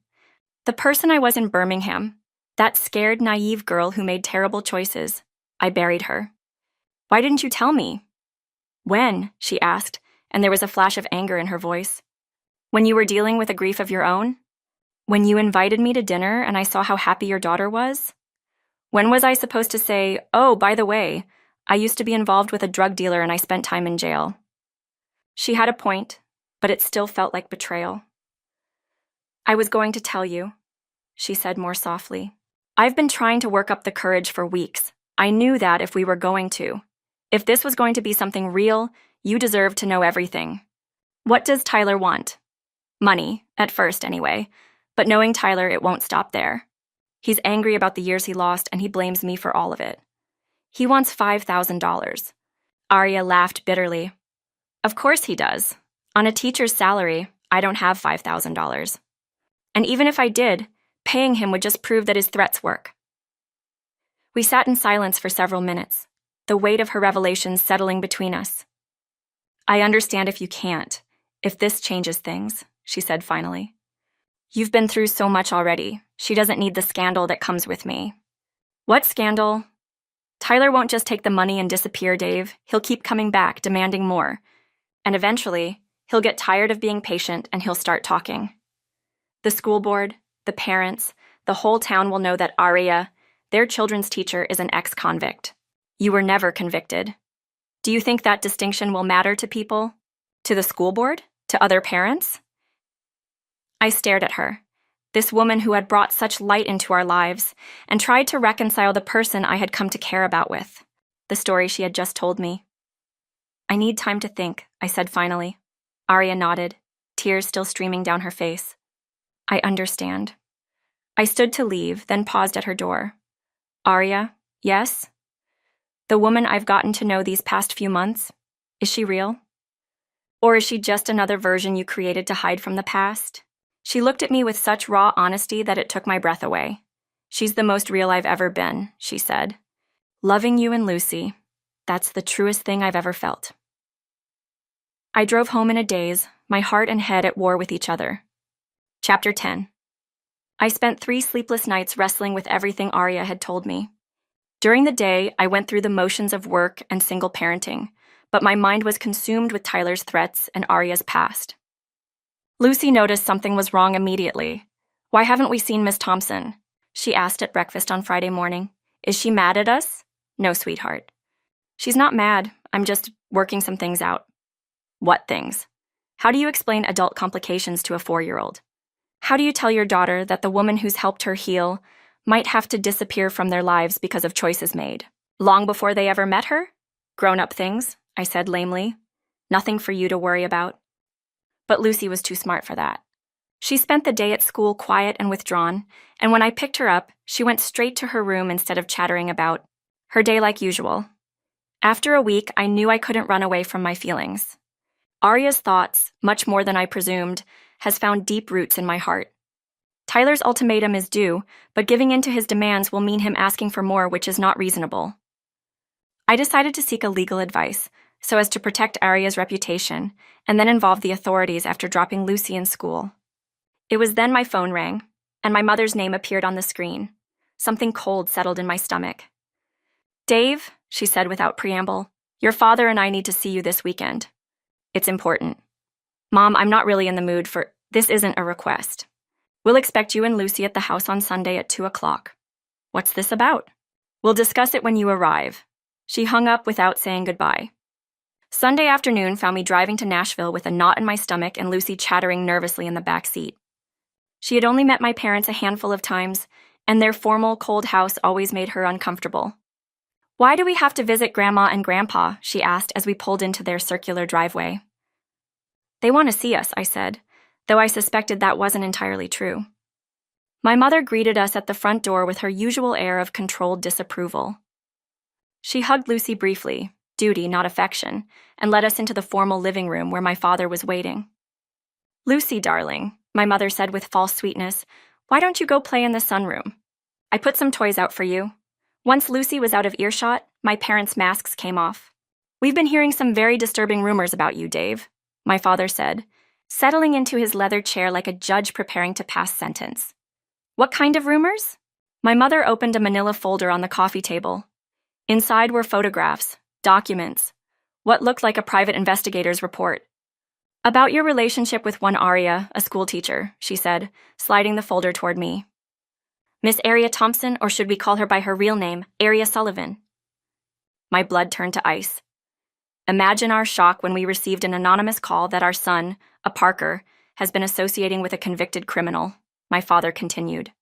The person I was in Birmingham, that scared, naive girl who made terrible choices, I buried her. Why didn't you tell me? When? She asked, and there was a flash of anger in her voice. When you were dealing with a grief of your own? When you invited me to dinner and I saw how happy your daughter was? When was I supposed to say, oh, by the way, I used to be involved with a drug dealer and I spent time in jail? She had a point, but it still felt like betrayal. I was going to tell you, she said more softly. I've been trying to work up the courage for weeks. I knew that if we were going to. If this was going to be something real, you deserved to know everything. What does Tyler want? Money, at first anyway, but knowing Tyler, it won't stop there. He's angry about the years he lost and he blames me for all of it. He wants $5,000. Aria laughed bitterly. Of course he does. On a teacher's salary, I don't have $5,000. And even if I did, paying him would just prove that his threats work. We sat in silence for several minutes, the weight of her revelations settling between us. I understand if you can't, if this changes things, she said finally. You've been through so much already. She doesn't need the scandal that comes with me. What scandal? Tyler won't just take the money and disappear, Dave. He'll keep coming back, demanding more. And eventually, he'll get tired of being patient and he'll start talking. The school board, the parents, the whole town will know that Aria, their children's teacher, is an ex-convict. You were never convicted. Do you think that distinction will matter to people? To the school board? To other parents? I stared at her, this woman who had brought such light into our lives, and tried to reconcile the person I had come to care about with, the story she had just told me. I need time to think, I said finally. Aria nodded, tears still streaming down her face. I understand. I stood to leave, then paused at her door. Aria, yes? The woman I've gotten to know these past few months, is she real? Or is she just another version you created to hide from the past? She looked at me with such raw honesty that it took my breath away. She's the most real I've ever been, she said. Loving you and Lucy, that's the truest thing I've ever felt. I drove home in a daze, my heart and head at war with each other. Chapter 10. I spent 3 sleepless nights wrestling with everything Aria had told me. During the day, I went through the motions of work and single parenting, but my mind was consumed with Tyler's threats and Aria's past. Lucy noticed something was wrong immediately. Why haven't we seen Miss Thompson? She asked at breakfast on Friday morning. Is she mad at us? No, sweetheart. She's not mad. I'm just working some things out. What things? How do you explain adult complications to a 4-year-old? How do you tell your daughter that the woman who's helped her heal might have to disappear from their lives because of choices made? Long before they ever met her? Grown-up things, I said lamely. Nothing for you to worry about. But Lucy was too smart for that. She spent the day at school quiet and withdrawn, and when I picked her up, she went straight to her room instead of chattering about her day like usual. After a week, I knew I couldn't run away from my feelings. Arya's thoughts, much more than I presumed, has found deep roots in my heart. Tyler's ultimatum is due, but giving in to his demands will mean him asking for more, which is not reasonable. I decided to seek a legal advice, so as to protect Arya's reputation, and then involve the authorities after dropping Lucy in school. It was then my phone rang, and my mother's name appeared on the screen. Something cold settled in my stomach. "Dave," she said without preamble, "your father and I need to see you this weekend. It's important." "Mom, I'm not really in the mood for— This isn't a request. We'll expect you and Lucy at the house on Sunday at 2 o'clock. "What's this about?" "We'll discuss it when you arrive." She hung up without saying goodbye. Sunday afternoon found me driving to Nashville with a knot in my stomach and Lucy chattering nervously in the back seat. She had only met my parents a handful of times, and their formal, cold house always made her uncomfortable. "Why do we have to visit Grandma and Grandpa?" she asked as we pulled into their circular driveway. "They want to see us," I said, though I suspected that wasn't entirely true. My mother greeted us at the front door with her usual air of controlled disapproval. She hugged Lucy briefly, duty, not affection, and led us into the formal living room where my father was waiting. "Lucy, darling," my mother said with false sweetness, "why don't you go play in the sunroom? I put some toys out for you." Once Lucy was out of earshot, my parents' masks came off. "We've been hearing some very disturbing rumors about you, Dave," my father said, settling into his leather chair like a judge preparing to pass sentence. "What kind of rumors?" My mother opened a manila folder on the coffee table. Inside were photographs, documents, what looked like a private investigator's report. "About your relationship with one Arya, a schoolteacher," she said, sliding the folder toward me. "Miss Arya Thompson, or should we call her by her real name, Arya Sullivan?" My blood turned to ice. Imagine our shock when we received an anonymous call that our son, a Parker, has been associating with a convicted criminal, my father continued.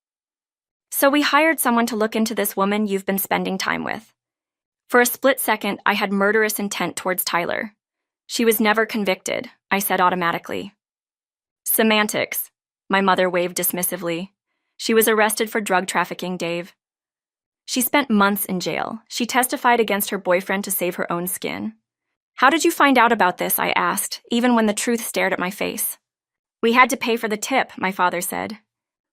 "So we hired someone to look into this woman you've been spending time with." For a split second, I had murderous intent towards Tyler. "She was never convicted," I said automatically. "Semantics," my mother waved dismissively. "She was arrested for drug trafficking, Dave. She spent months in jail. She testified against her boyfriend to save her own skin." "How did you find out about this?" I asked, even when the truth stared at my face. "We had to pay for the tip," my father said.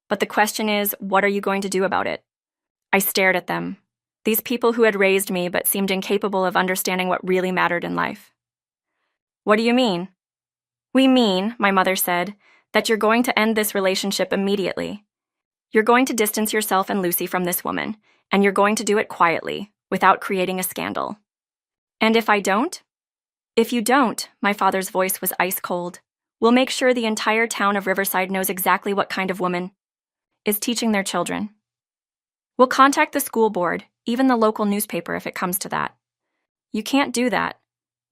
"But the question is, what are you going to do about it?" I stared at them. These people who had raised me but seemed incapable of understanding what really mattered in life. "What do you mean?" "We mean," my mother said, "that you're going to end this relationship immediately. You're going to distance yourself and Lucy from this woman, and you're going to do it quietly, without creating a scandal." "And if I don't?" "If you don't," my father's voice was ice cold, "we'll make sure the entire town of Riverside knows exactly what kind of woman is teaching their children. We'll contact the school board, even the local newspaper if it comes to that." "You can't do that."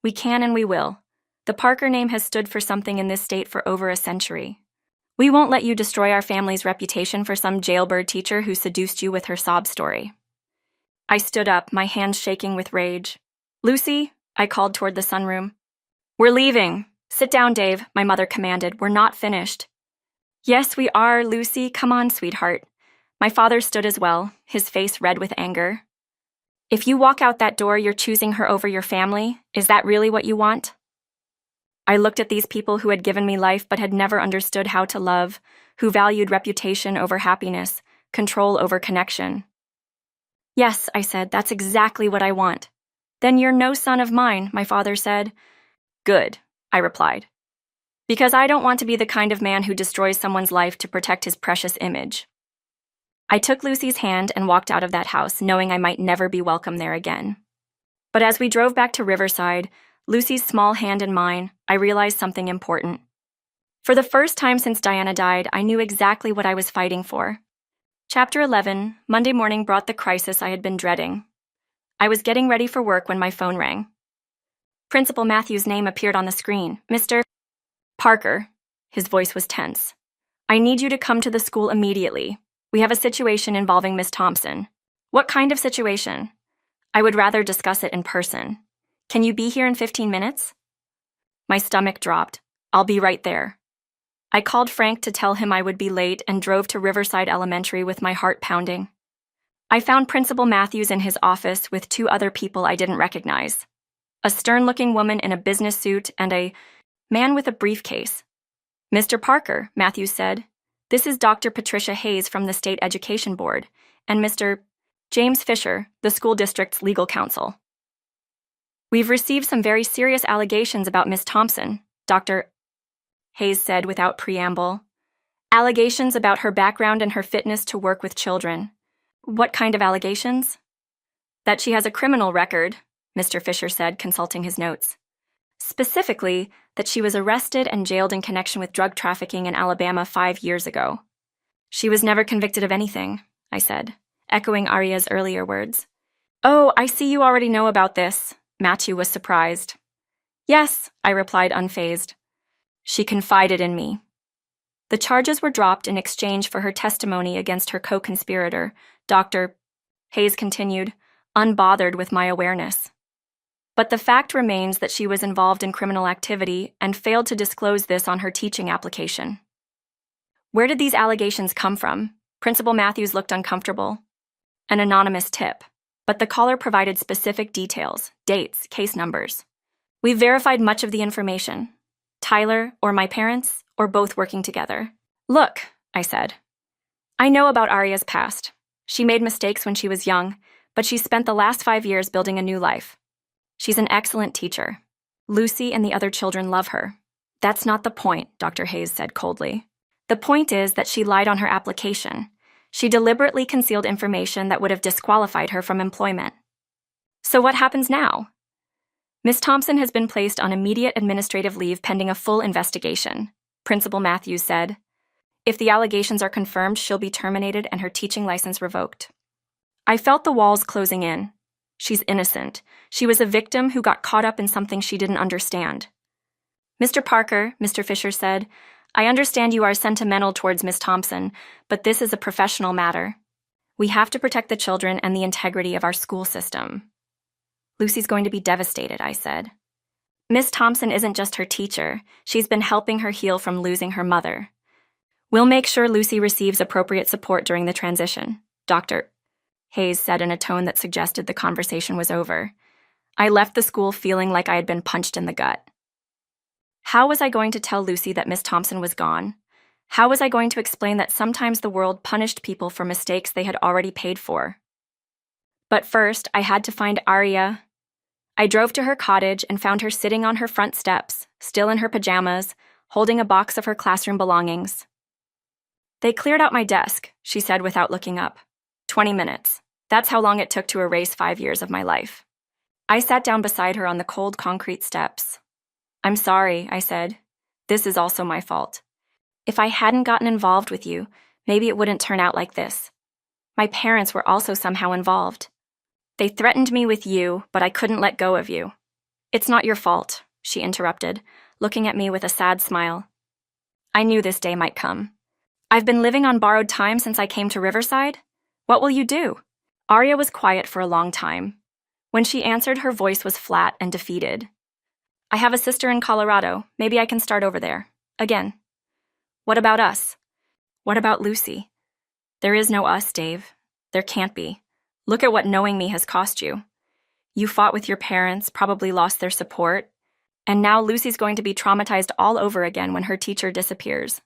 "We can and we will. The Parker name has stood for something in this state for over a century. We won't let you destroy our family's reputation for some jailbird teacher who seduced you with her sob story." I stood up, my hands shaking with rage. "Lucy," I called toward the sunroom. "We're leaving. Sit down, Dave," my mother commanded. "We're not finished." "Yes, we are, Lucy. Come on, sweetheart." My father stood as well, his face red with anger. "If you walk out that door, you're choosing her over your family. Is that really what you want?" I looked at these people who had given me life but had never understood how to love, who valued reputation over happiness, control over connection. "Yes," I said, "that's exactly what I want." "Then you're no son of mine," my father said. "Good," I replied. "Because I don't want to be the kind of man who destroys someone's life to protect his precious image." I took Lucy's hand and walked out of that house, knowing I might never be welcome there again. But as we drove back to Riverside, Lucy's small hand in mine, I realized something important. For the first time since Diana died, I knew exactly what I was fighting for. Chapter 11, Monday morning brought the crisis I had been dreading. I was getting ready for work when my phone rang. Principal Matthews' name appeared on the screen. Mr. Parker. His voice was tense. I need you to come to the school immediately. We have a situation involving Miss Thompson. What kind of situation? I would rather discuss it in person. Can you be here in 15 minutes? My stomach dropped. I'll be right there. I called Frank to tell him I would be late and drove to Riverside Elementary with my heart pounding. I found Principal Matthews in his office with two other people I didn't recognize. A stern-looking woman in a business suit and a man with a briefcase. Mr. Parker, Matthews said, this is Dr. Patricia Hayes from the State Education Board, and Mr. James Fisher, the school district's legal counsel. We've received some very serious allegations about Miss Thompson, Dr. Hayes said without preamble. Allegations about her background and her fitness to work with children. What kind of allegations? That she has a criminal record, Mr. Fisher said, consulting his notes. Specifically, that she was arrested and jailed in connection with drug trafficking in Alabama 5 years ago. She was never convicted of anything, I said, echoing Arya's earlier words. Oh, I see you already know about this, Matthew was surprised. Yes, I replied unfazed. She confided in me. The charges were dropped in exchange for her testimony against her co-conspirator, Dr. Hayes continued, unbothered with my awareness. But the fact remains that she was involved in criminal activity and failed to disclose this on her teaching application. Where did these allegations come from? Principal Matthews looked uncomfortable. An anonymous tip, but the caller provided specific details, dates, case numbers. We verified much of the information. Tyler, or my parents, or both working together. Look, I said. I know about Arya's past. She made mistakes when she was young, but she spent the last 5 years building a new life. She's an excellent teacher. Lucy and the other children love her. That's not the point, Dr. Hayes said coldly. The point is that she lied on her application. She deliberately concealed information that would have disqualified her from employment. So what happens now? Miss Thompson has been placed on immediate administrative leave pending a full investigation, Principal Matthews said. If the allegations are confirmed, she'll be terminated and her teaching license revoked. I felt the walls closing in. She's innocent. She was a victim who got caught up in something she didn't understand. Mr. Parker, Mr. Fisher said, I understand you are sentimental towards Miss Thompson, but this is a professional matter. We have to protect the children and the integrity of our school system. Lucy's going to be devastated, I said. Miss Thompson isn't just her teacher. She's been helping her heal from losing her mother. We'll make sure Lucy receives appropriate support during the transition, Dr. Hayes said in a tone that suggested the conversation was over. I left the school feeling like I had been punched in the gut. How was I going to tell Lucy that Miss Thompson was gone? How was I going to explain that sometimes the world punished people for mistakes they had already paid for? But first, I had to find Arya. I drove to her cottage and found her sitting on her front steps, still in her pajamas, holding a box of her classroom belongings. They cleared out my desk, she said without looking up. 20 minutes. That's how long it took to erase 5 years of my life. I sat down beside her on the cold concrete steps. I'm sorry, I said. This is also my fault. If I hadn't gotten involved with you, maybe it wouldn't turn out like this. My parents were also somehow involved. They threatened me with you, but I couldn't let go of you. It's not your fault, she interrupted, looking at me with a sad smile. I knew this day might come. I've been living on borrowed time since I came to Riverside. What will you do? Arya was quiet for a long time. When she answered, her voice was flat and defeated. I have a sister in Colorado. Maybe I can start over there. Again. What about us? What about Lucy? There is no us, Dave. There can't be. Look at what knowing me has cost you. You fought with your parents, probably lost their support, and now Lucy's going to be traumatized all over again when her teacher disappears.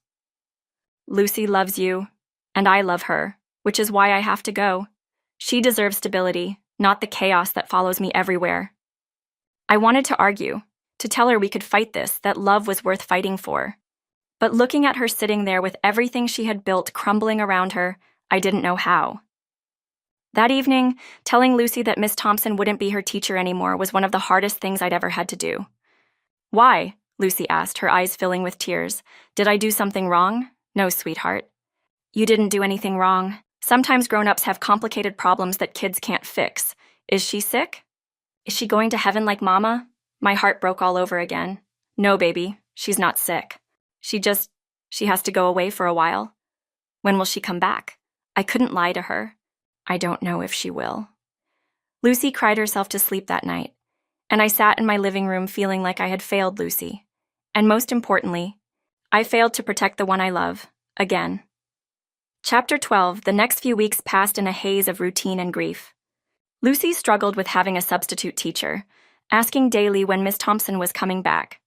Lucy loves you, and I love her, which is why I have to go. She deserves stability, not the chaos that follows me everywhere. I wanted to argue, to tell her we could fight this, that love was worth fighting for. But looking at her sitting there with everything she had built crumbling around her, I didn't know how. That evening, telling Lucy that Miss Thompson wouldn't be her teacher anymore was one of the hardest things I'd ever had to do. Why? Lucy asked, her eyes filling with tears. Did I do something wrong? No, sweetheart. You didn't do anything wrong. Sometimes grown-ups have complicated problems that kids can't fix. Is she sick? Is she going to heaven like Mama? My heart broke all over again. No, baby, she's not sick. She has to go away for a while. When will she come back? I couldn't lie to her. I don't know if she will. Lucy cried herself to sleep that night, and I sat in my living room feeling like I had failed Lucy. And most importantly, I failed to protect the one I love, again. Chapter 12. The next few weeks passed in a haze of routine and grief. Lucy struggled with having a substitute teacher, asking daily when Miss Thompson was coming back.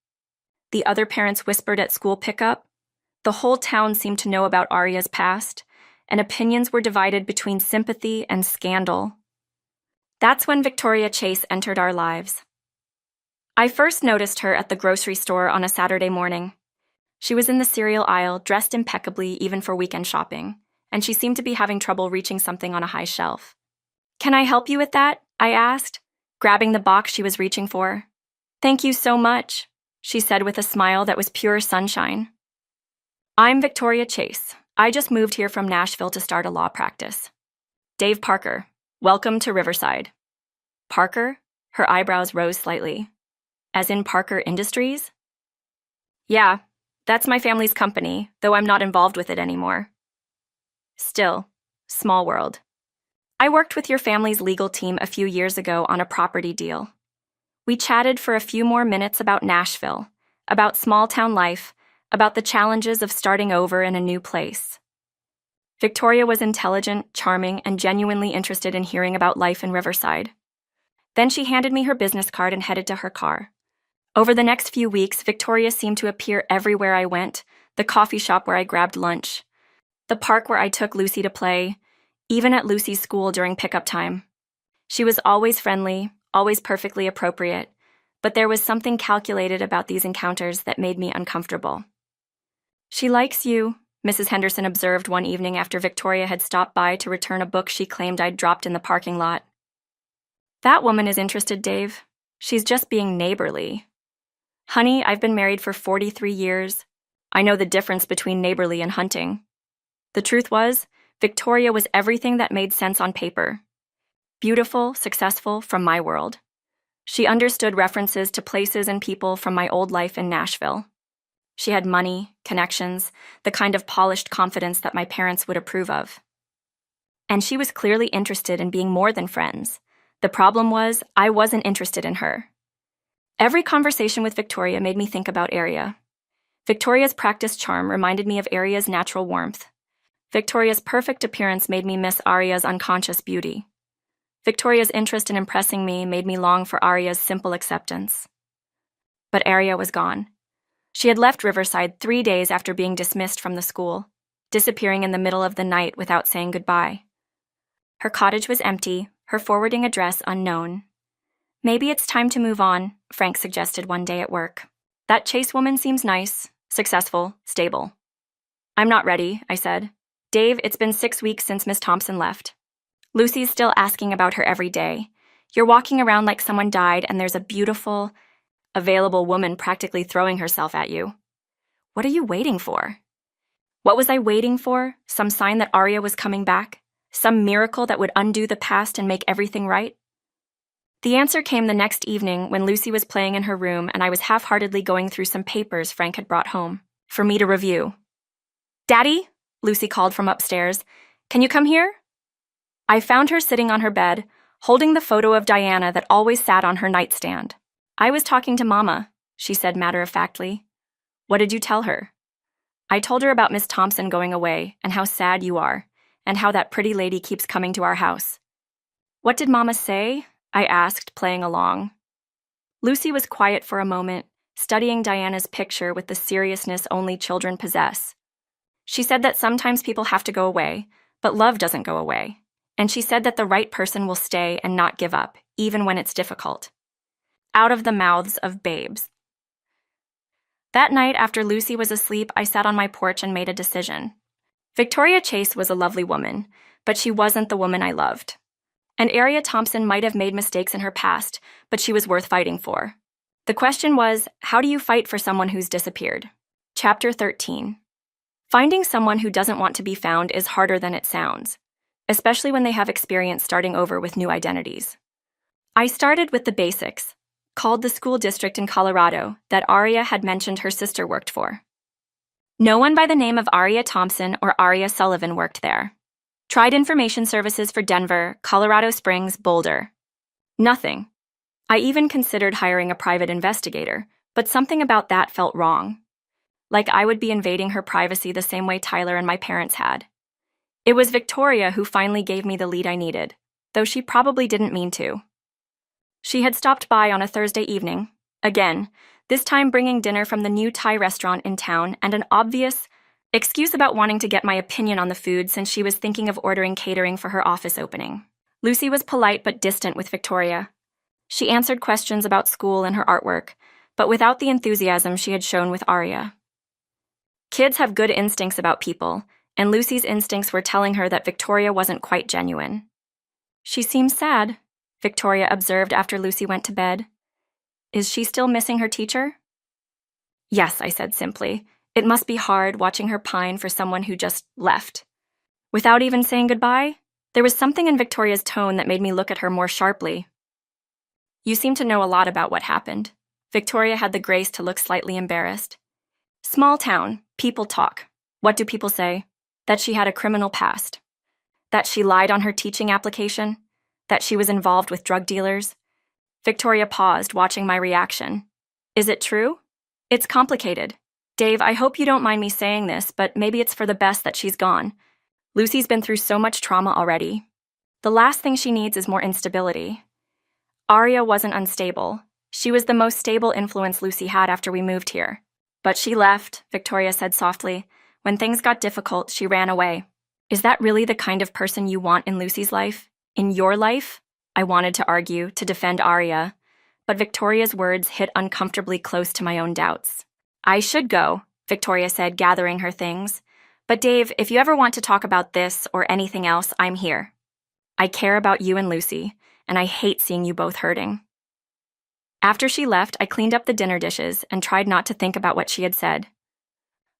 The other parents whispered at school pickup. The whole town seemed to know about Arya's past, and opinions were divided between sympathy and scandal. That's when Victoria Chase entered our lives. I first noticed her at the grocery store on a Saturday morning. She was in the cereal aisle, dressed impeccably even for weekend shopping, and she seemed to be having trouble reaching something on a high shelf. "Can I help you with that?" I asked, grabbing the box she was reaching for. "Thank you so much," she said with a smile that was pure sunshine. "I'm Victoria Chase. I just moved here from Nashville to start a law practice. Dave Parker, welcome to Riverside." Parker? Her eyebrows rose slightly. As in Parker Industries? "Yeah, that's my family's company, though I'm not involved with it anymore." Still, small world. "I worked with your family's legal team a few years ago on a property deal. We chatted for a few more minutes about Nashville, about small-town life, about the challenges of starting over in a new place." Victoria was intelligent, charming, and genuinely interested in hearing about life in Riverside. Then she handed me her business card and headed to her car. Over the next few weeks, Victoria seemed to appear everywhere I went, the coffee shop where I grabbed lunch, the park where I took Lucy to play, even at Lucy's school during pickup time. She was always friendly, always perfectly appropriate, but there was something calculated about these encounters that made me uncomfortable. "She likes you," Mrs. Henderson observed one evening after Victoria had stopped by to return a book she claimed I'd dropped in the parking lot. "That woman is interested, Dave. She's just being neighborly." "Honey, I've been married for 43 years. I know the difference between neighborly and hunting." The truth was, Victoria was everything that made sense on paper. Beautiful, successful, from my world. She understood references to places and people from my old life in Nashville. She had money, connections, the kind of polished confidence that my parents would approve of. And she was clearly interested in being more than friends. The problem was, I wasn't interested in her. Every conversation with Victoria made me think about Arya. Victoria's practiced charm reminded me of Arya's natural warmth. Victoria's perfect appearance made me miss Arya's unconscious beauty. Victoria's interest in impressing me made me long for Arya's simple acceptance. But Arya was gone. She had left Riverside 3 days after being dismissed from the school, disappearing in the middle of the night without saying goodbye. Her cottage was empty, her forwarding address unknown. "Maybe it's time to move on," Frank suggested one day at work. "That Chase woman seems nice, successful, stable." "I'm not ready," I said. "Dave, it's been 6 weeks since Miss Thompson left. Lucy's still asking about her every day. You're walking around like someone died and there's a beautiful, available woman practically throwing herself at you. What are you waiting for?" What was I waiting for? Some sign that Arya was coming back? Some miracle that would undo the past and make everything right? The answer came the next evening when Lucy was playing in her room and I was half-heartedly going through some papers Frank had brought home for me to review. "Daddy," Lucy called from upstairs, "can you come here?" I found her sitting on her bed, holding the photo of Diana that always sat on her nightstand. "I was talking to Mama," she said matter-of-factly. "What did you tell her?" "I told her about Miss Thompson going away and how sad you are, and how that pretty lady keeps coming to our house." "What did Mama say?" I asked, playing along. Lucy was quiet for a moment, studying Diana's picture with the seriousness only children possess. She said that sometimes people have to go away, but love doesn't go away. And she said that the right person will stay and not give up, even when it's difficult. Out of the mouths of babes. That night, after Lucy was asleep, I sat on my porch and made a decision. Victoria Chase was a lovely woman, but she wasn't the woman I loved. And Arya Thompson might have made mistakes in her past, but she was worth fighting for. The question was, how do you fight for someone who's disappeared? Chapter 13. Finding someone who doesn't want to be found is harder than it sounds, especially when they have experience starting over with new identities. I started with the basics, called the school district in Colorado that Aria had mentioned her sister worked for. No one by the name of Aria Thompson or Aria Sullivan worked there. Tried information services for Denver, Colorado Springs, Boulder. Nothing. I even considered hiring a private investigator, but something about that felt wrong. Like I would be invading her privacy the same way Tyler and my parents had. It was Victoria who finally gave me the lead I needed, though she probably didn't mean to. She had stopped by on a Thursday evening, again, this time bringing dinner from the new Thai restaurant in town and an obvious excuse about wanting to get my opinion on the food since she was thinking of ordering catering for her office opening. Lucy was polite but distant with Victoria. She answered questions about school and her artwork, but without the enthusiasm she had shown with Aria. Kids have good instincts about people, and Lucy's instincts were telling her that Victoria wasn't quite genuine. She seems sad, Victoria observed after Lucy went to bed. Is she still missing her teacher? Yes, I said simply. It must be hard watching her pine for someone who just left. Without even saying goodbye, there was something in Victoria's tone that made me look at her more sharply. You seem to know a lot about what happened. Victoria had the grace to look slightly embarrassed. Small town, people talk. What do people say? That she had a criminal past. That she lied on her teaching application. That she was involved with drug dealers. Victoria paused, watching my reaction. Is it true? It's complicated. Dave, I hope you don't mind me saying this, but maybe it's for the best that she's gone. Lucy's been through so much trauma already. The last thing she needs is more instability. Aria wasn't unstable. She was the most stable influence Lucy had after we moved here. But she left, Victoria said softly. When things got difficult, she ran away. Is that really the kind of person you want in Lucy's life? In your life? I wanted to argue, to defend Aria, but Victoria's words hit uncomfortably close to my own doubts. I should go, Victoria said, gathering her things. But Dave, if you ever want to talk about this or anything else, I'm here. I care about you and Lucy, and I hate seeing you both hurting. After she left, I cleaned up the dinner dishes and tried not to think about what she had said.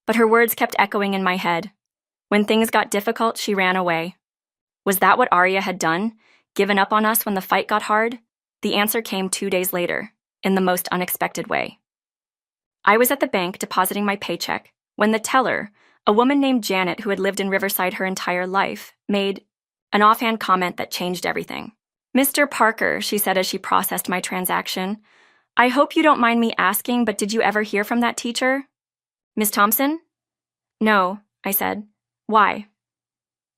But her words kept echoing in my head. When things got difficult, she ran away. Was that what Aria had done? Given up on us when the fight got hard? The answer came 2 days later, in the most unexpected way. I was at the bank depositing my paycheck when the teller, a woman named Janet who had lived in Riverside her entire life, made an offhand comment that changed everything. Mr. Parker, she said as she processed my transaction, I hope you don't mind me asking, but did you ever hear from that teacher? Miss Thompson? No, I said. Why?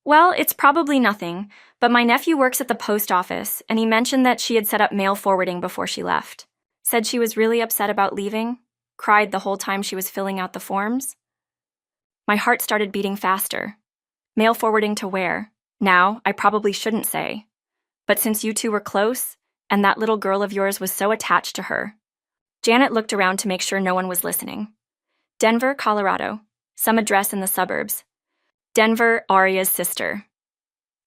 Well, it's probably nothing, but my nephew works at the post office, and he mentioned that she had set up mail forwarding before she left. Said she was really upset about leaving, cried the whole time she was filling out the forms. My heart started beating faster. Mail forwarding to where? Now, I probably shouldn't say. But since you two were close, and that little girl of yours was so attached to her. Janet looked around to make sure no one was listening. Denver, Colorado. Some address in the suburbs. Denver, Aria's sister.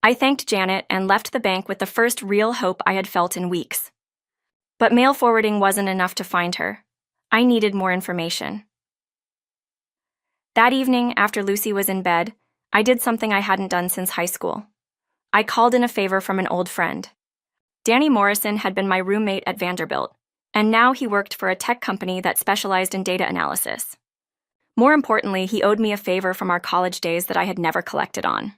I thanked Janet and left the bank with the first real hope I had felt in weeks. But mail forwarding wasn't enough to find her. I needed more information. That evening, after Lucy was in bed, I did something I hadn't done since high school. I called in a favor from an old friend. Danny Morrison had been my roommate at Vanderbilt, and now he worked for a tech company that specialized in data analysis. More importantly, he owed me a favor from our college days that I had never collected on.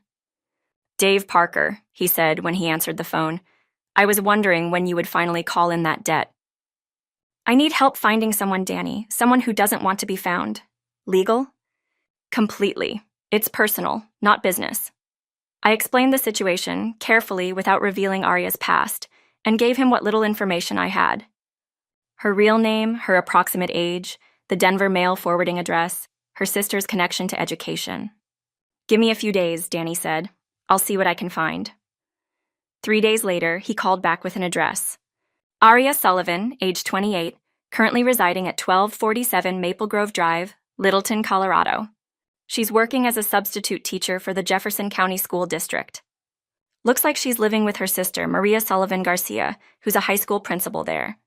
Dave Parker, he said when he answered the phone, I was wondering when you would finally call in that debt. I need help finding someone, Danny, someone who doesn't want to be found. Legal? Completely. It's personal, not business. I explained the situation, carefully without revealing Aria's past, and gave him what little information I had. Her real name, her approximate age, the Denver mail forwarding address, her sister's connection to education. Give me a few days, Danny said. I'll see what I can find. 3 days later, he called back with an address. Aria Sullivan, age 28, currently residing at 1247 Maple Grove Drive, Littleton, Colorado. She's working as a substitute teacher for the Jefferson County School District. Looks like she's living with her sister, Maria Sullivan Garcia, who's a high school principal there.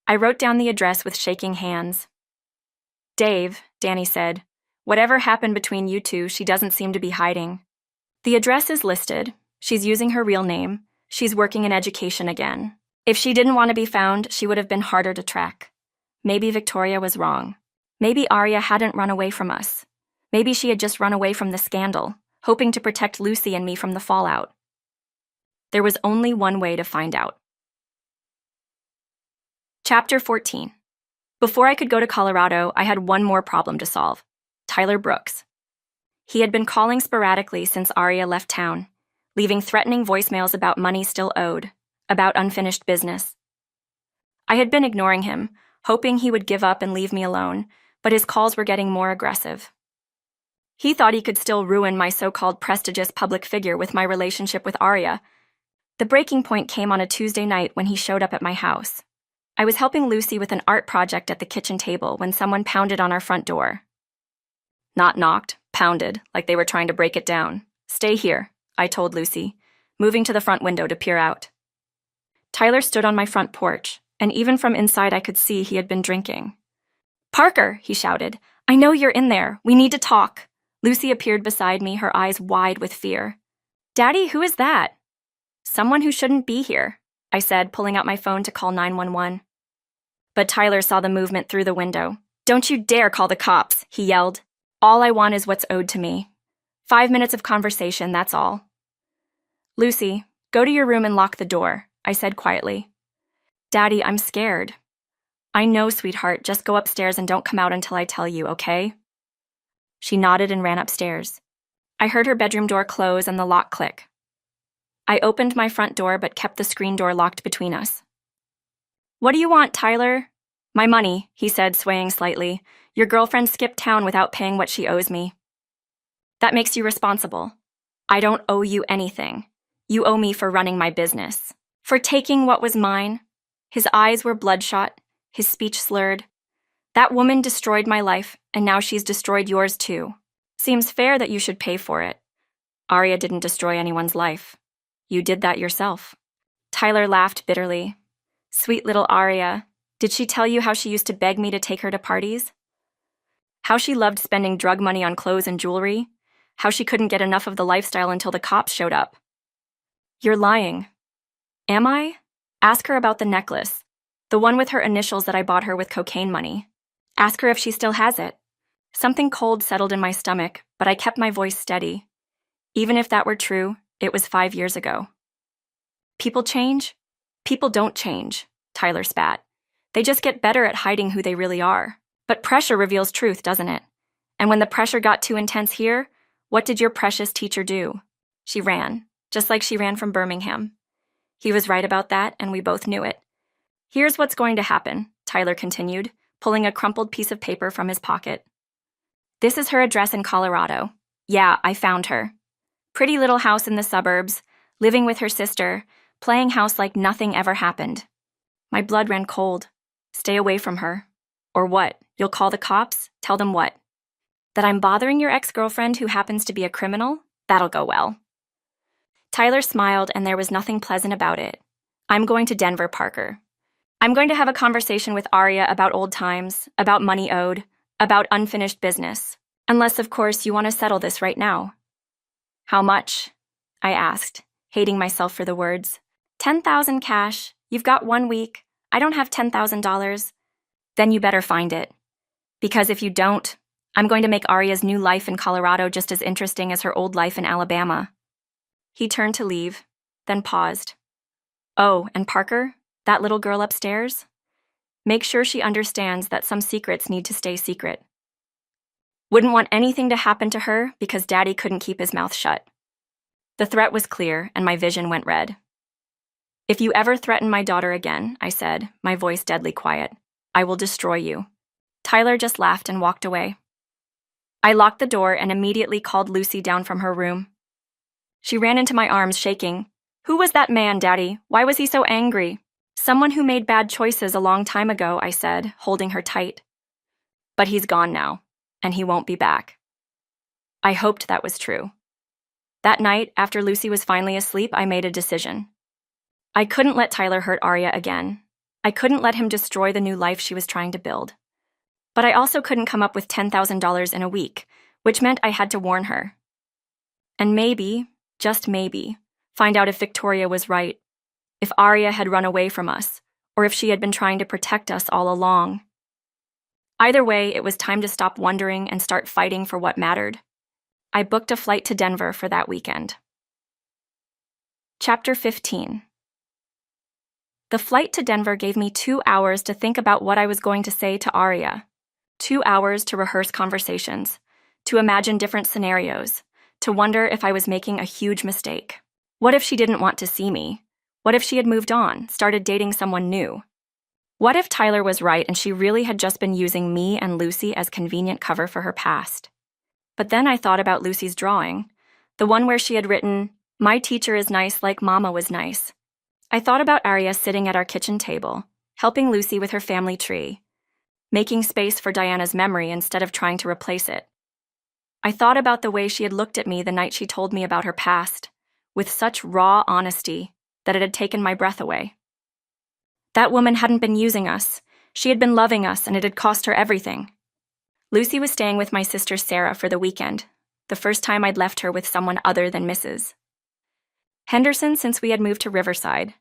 I wrote down the address with shaking hands. Dave, Danny said, whatever happened between you two, she doesn't seem to be hiding. The address is listed. She's using her real name. She's working in education again. If she didn't want to be found, she would have been harder to track. Maybe Victoria was wrong. Maybe Arya hadn't run away from us. Maybe she had just run away from the scandal, hoping to protect Lucy and me from the fallout. There was only one way to find out. Chapter 14. Before I could go to Colorado, I had one more problem to solve. Tyler Brooks. He had been calling sporadically since Arya left town, leaving threatening voicemails about money still owed, about unfinished business. I had been ignoring him, hoping he would give up and leave me alone, but his calls were getting more aggressive. He thought he could still ruin my so-called prestigious public figure with my relationship with Arya. The breaking point came on a Tuesday night when he showed up at my house. I was helping Lucy with an art project at the kitchen table when someone pounded on our front door. Not knocked, pounded, like they were trying to break it down. "Stay here," I told Lucy, moving to the front window to peer out. Tyler stood on my front porch, and even from inside I could see he had been drinking. "Parker," he shouted, "I know you're in there. We need to talk." Lucy appeared beside me, her eyes wide with fear. "Daddy, who is that?" "Someone who shouldn't be here," I said, pulling out my phone to call 911. But Tyler saw the movement through the window. "Don't you dare call the cops," he yelled. "All I want is what's owed to me. 5 minutes of conversation, that's all." "Lucy, go to your room and lock the door," I said quietly. "Daddy, I'm scared." "I know, sweetheart, just go upstairs and don't come out until I tell you, okay?" She nodded and ran upstairs. I heard her bedroom door close and the lock click. I opened my front door but kept the screen door locked between us. "What do you want, Tyler?" "My money," he said, swaying slightly. "Your girlfriend skipped town without paying what she owes me." "That makes you responsible." "I don't owe you anything. You owe me for running my business. For taking what was mine." His eyes were bloodshot, his speech slurred. "That woman destroyed my life, and now she's destroyed yours too. Seems fair that you should pay for it." "Arya didn't destroy anyone's life. You did that yourself." Tyler laughed bitterly. "Sweet little Arya. Did she tell you how she used to beg me to take her to parties? How she loved spending drug money on clothes and jewelry? How she couldn't get enough of the lifestyle until the cops showed up?" "You're lying." "Am I?" "Ask her about the necklace, the one with her initials that I bought her with cocaine money. Ask her if she still has it." Something cold settled in my stomach, but I kept my voice steady. Even if that were true, it was 5 years ago. "People change?" "People don't change," Tyler spat. "They just get better at hiding who they really are. But pressure reveals truth, doesn't it? And when the pressure got too intense here, what did your precious teacher do? She ran, just like she ran from Birmingham." He was right about that, and we both knew it. "Here's what's going to happen," Tyler continued, pulling a crumpled piece of paper from his pocket. "This is her address in Colorado. Yeah, I found her. Pretty little house in the suburbs, living with her sister, playing house like nothing ever happened." My blood ran cold. Stay away from her. Or what? You'll call the cops? Tell them what? That I'm bothering your ex-girlfriend who happens to be a criminal? That'll go well. Tyler smiled, and there was nothing pleasant about it. "I'm going to Denver, Parker. I'm going to have a conversation with Arya about old times, about money owed, about unfinished business. Unless, of course, you want to settle this right now." "How much?" I asked, hating myself for the words. "10,000 cash. You've got 1 week. I don't have $10,000. "Then you better find it. Because if you don't, I'm going to make Arya's new life in Colorado just as interesting as her old life in Alabama." He turned to leave, then paused. "Oh, and Parker, that little girl upstairs? Make sure she understands that some secrets need to stay secret. Wouldn't want anything to happen to her because Daddy couldn't keep his mouth shut." The threat was clear, and my vision went red. "If you ever threaten my daughter again," I said, my voice deadly quiet, "I will destroy you." Tyler just laughed and walked away. I locked the door and immediately called Lucy down from her room. She ran into my arms, shaking. "Who was that man, Daddy? Why was he so angry?" "Someone who made bad choices a long time ago," I said, holding her tight. "But he's gone now, and he won't be back." I hoped that was true. That night, after Lucy was finally asleep, I made a decision. I couldn't let Tyler hurt Arya again. I couldn't let him destroy the new life she was trying to build. But I also couldn't come up with $10,000 in a week, which meant I had to warn her. And maybe, just maybe, find out if Victoria was right. if Arya had run away from us, or if she had been trying to protect us all along. Either way, it was time to stop wondering and start fighting for what mattered. I booked a flight to Denver for that weekend. Chapter 15. The flight to Denver gave me 2 hours to think about what I was going to say to Arya. 2 hours to rehearse conversations, to imagine different scenarios, to wonder if I was making a huge mistake. What if she didn't want to see me? What if she had moved on, started dating someone new? What if Tyler was right and she really had just been using me and Lucy as convenient cover for her past? But then I thought about Lucy's drawing, the one where she had written, "My teacher is nice like Mama was nice." I thought about Arya sitting at our kitchen table, helping Lucy with her family tree, making space for Diana's memory instead of trying to replace it. I thought about the way she had looked at me the night she told me about her past, with such raw honesty that it had taken my breath away. That woman hadn't been using us. She had been loving us, and it had cost her everything. Lucy was staying with my sister Sarah for the weekend, the first time I'd left her with someone other than Mrs. Henderson since we had moved to Riverside.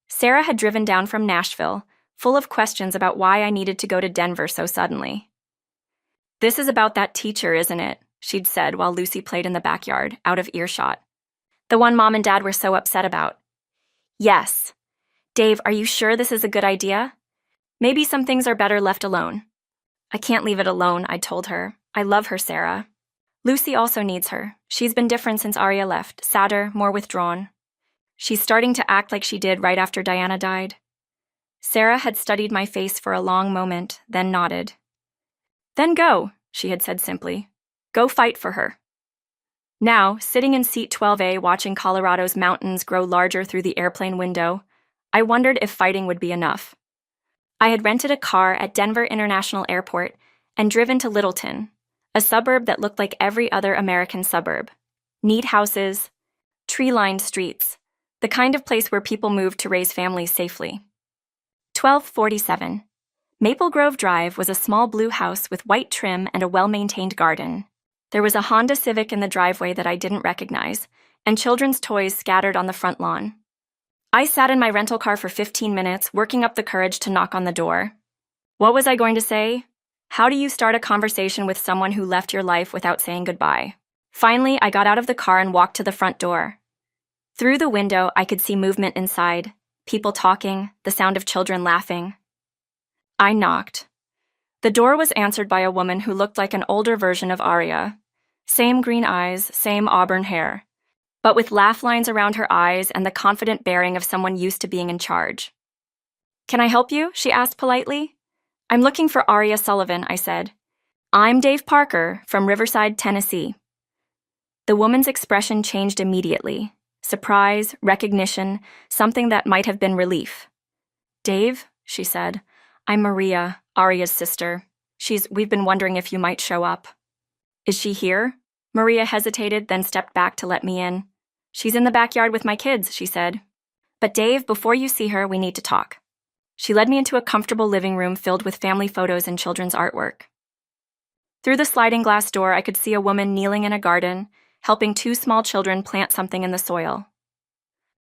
Sarah had driven down from Nashville, full of questions about why I needed to go to Denver so suddenly. "This is about that teacher, isn't it?" she'd said while Lucy played in the backyard, out of earshot. "The one Mom and Dad were so upset about." "Yes. Dave, are you sure this is a good idea? Maybe some things are better left alone." "I can't leave it alone," I told her. "I love her, Sarah. Lucy also needs her. She's been different since Arya left, sadder, more withdrawn. She's starting to act like she did right after Diana died." Sarah had studied my face for a long moment, then nodded. "Then go," she had said simply. "Go fight for her." Now, sitting in seat 12A watching Colorado's mountains grow larger through the airplane window, I wondered if fighting would be enough. I had rented a car at Denver International Airport and driven to Littleton, a suburb that looked like every other American suburb. Neat houses, tree-lined streets, the kind of place where people moved to raise families safely. 1247. Maple Grove Drive was a small blue house with white trim and a well-maintained garden. There was a Honda Civic in the driveway that I didn't recognize, and children's toys scattered on the front lawn. I sat in my rental car for 15 minutes, working up the courage to knock on the door. What was I going to say? How do you start a conversation with someone who left your life without saying goodbye? Finally, I got out of the car and walked to the front door. Through the window, I could see movement inside, people talking, the sound of children laughing. I knocked. The door was answered by a woman who looked like an older version of Arya. Same green eyes, same auburn hair, but with laugh lines around her eyes and the confident bearing of someone used to being in charge. "Can I help you?" she asked politely. "I'm looking for Arya Sullivan," I said. "I'm Dave Parker from Riverside, Tennessee." The woman's expression changed immediately. Surprise, recognition, something that might have been relief. "Dave," she said, "I'm Maria, Arya's sister. We've been wondering if you might show up." "Is she here?" Maria hesitated, then stepped back to let me in. "She's in the backyard with my kids," she said. "But Dave, before you see her, we need to talk." She led me into a comfortable living room filled with family photos and children's artwork. Through the sliding glass door, I could see a woman kneeling in a garden, helping 2 small children plant something in the soil.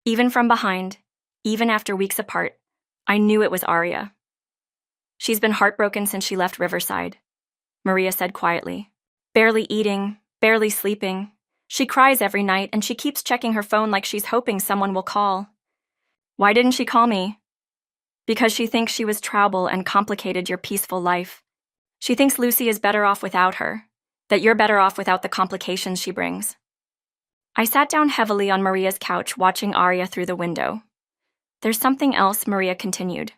Even from behind, even after weeks apart, I knew it was Arya. "She's been heartbroken since she left Riverside," Maria said quietly. "Barely eating, barely sleeping. She cries every night, and she keeps checking her phone like she's hoping someone will call." "Why didn't she call me?" "Because she thinks she was trouble and complicated your peaceful life. She thinks Lucy is better off without her, that you're better off without the complications she brings." I sat down heavily on Maria's couch, watching Arya through the window. "There's something else," Maria continued.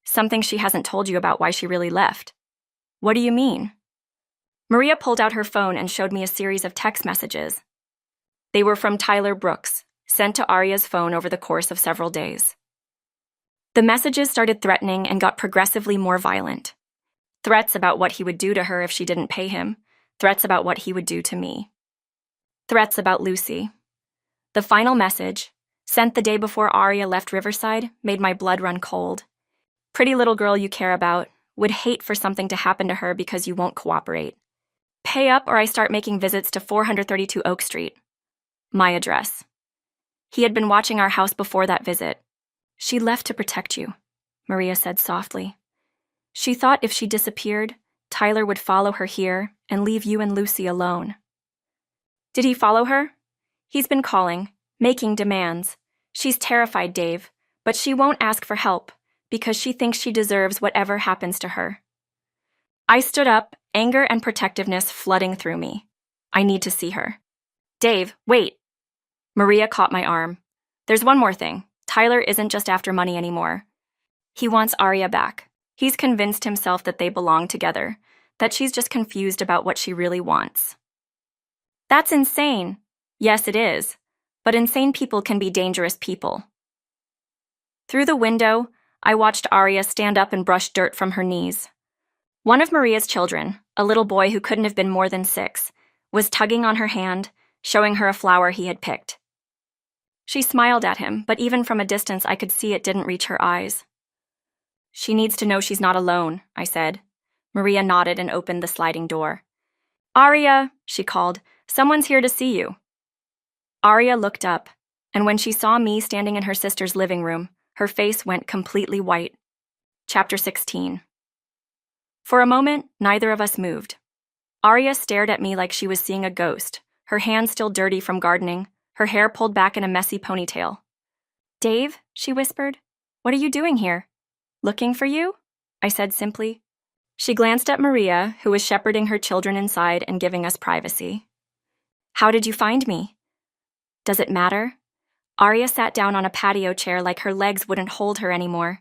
"Something she hasn't told you about why she really left." "What do you mean?" Maria pulled out her phone and showed me a series of text messages. They were from Tyler Brooks, sent to Arya's phone over the course of several days. The messages started threatening and got progressively more violent. Threats about what he would do to her if she didn't pay him, threats about what he would do to me. Threats about Lucy. The final message, sent the day before Arya left Riverside, made my blood run cold. "Pretty little girl you care about, would hate for something to happen to her because you won't cooperate. Pay up or I start making visits to 432 Oak Street." My address. He had been watching our house before that visit. She left to protect you, Maria said softly. She thought if she disappeared, Tyler would follow her here and leave you and Lucy alone. Did he follow her? He's been calling, making demands. She's terrified, Dave, but she won't ask for help because she thinks she deserves whatever happens to her. I stood up, anger and protectiveness flooding through me. I need to see her. Dave, wait. Maria caught my arm. There's one more thing. Tyler isn't just after money anymore. He wants Arya back. He's convinced himself that they belong together, that she's just confused about what she really wants. That's insane. Yes, it is. But insane people can be dangerous people. Through the window, I watched Arya stand up and brush dirt from her knees. One of Maria's children, a little boy who couldn't have been more than 6, was tugging on her hand, showing her a flower he had picked. She smiled at him, but even from a distance I could see it didn't reach her eyes. She needs to know she's not alone, I said. Maria nodded and opened the sliding door. Arya, she called, someone's here to see you. Arya looked up, and when she saw me standing in her sister's living room, her face went completely white. Chapter 16. For a moment, neither of us moved. Arya stared at me like she was seeing a ghost, her hands still dirty from gardening, her hair pulled back in a messy ponytail. Dave, she whispered, what are you doing here? Looking for you? I said simply. She glanced at Maria, who was shepherding her children inside and giving us privacy. How did you find me? Does it matter? Arya sat down on a patio chair like her legs wouldn't hold her anymore.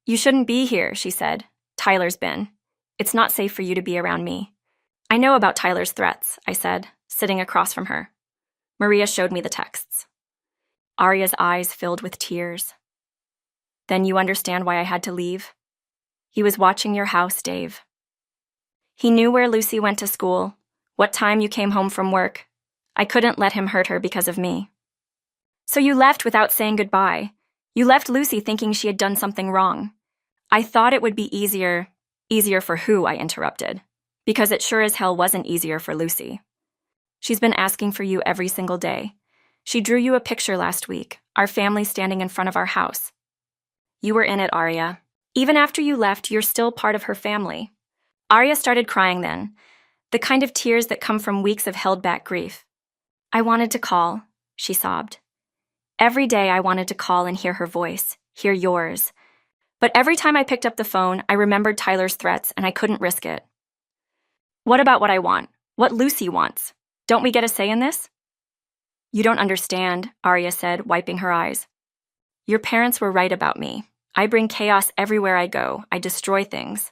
You shouldn't be here, she said. Tyler's been. It's not safe for you to be around me. I know about Tyler's threats, I said, sitting across from her. Maria showed me the texts. Arya's eyes filled with tears. Then you understand why I had to leave? He was watching your house, Dave. He knew where Lucy went to school, what time you came home from work. I couldn't let him hurt her because of me. So you left without saying goodbye. You left Lucy thinking she had done something wrong. I thought it would be easier for who, I interrupted, because it sure as hell wasn't easier for Lucy. She's been asking for you every single day. She drew you a picture last week, our family standing in front of our house. You were in it, Arya. Even after you left, you're still part of her family. Arya started crying then, the kind of tears that come from weeks of held-back grief. I wanted to call, she sobbed. Every day I wanted to call and hear her voice, hear yours. But every time I picked up the phone, I remembered Tyler's threats and I couldn't risk it. What about what I want? What Lucy wants? Don't we get a say in this? You don't understand, Arya said, wiping her eyes. Your parents were right about me. I bring chaos everywhere I go. I destroy things.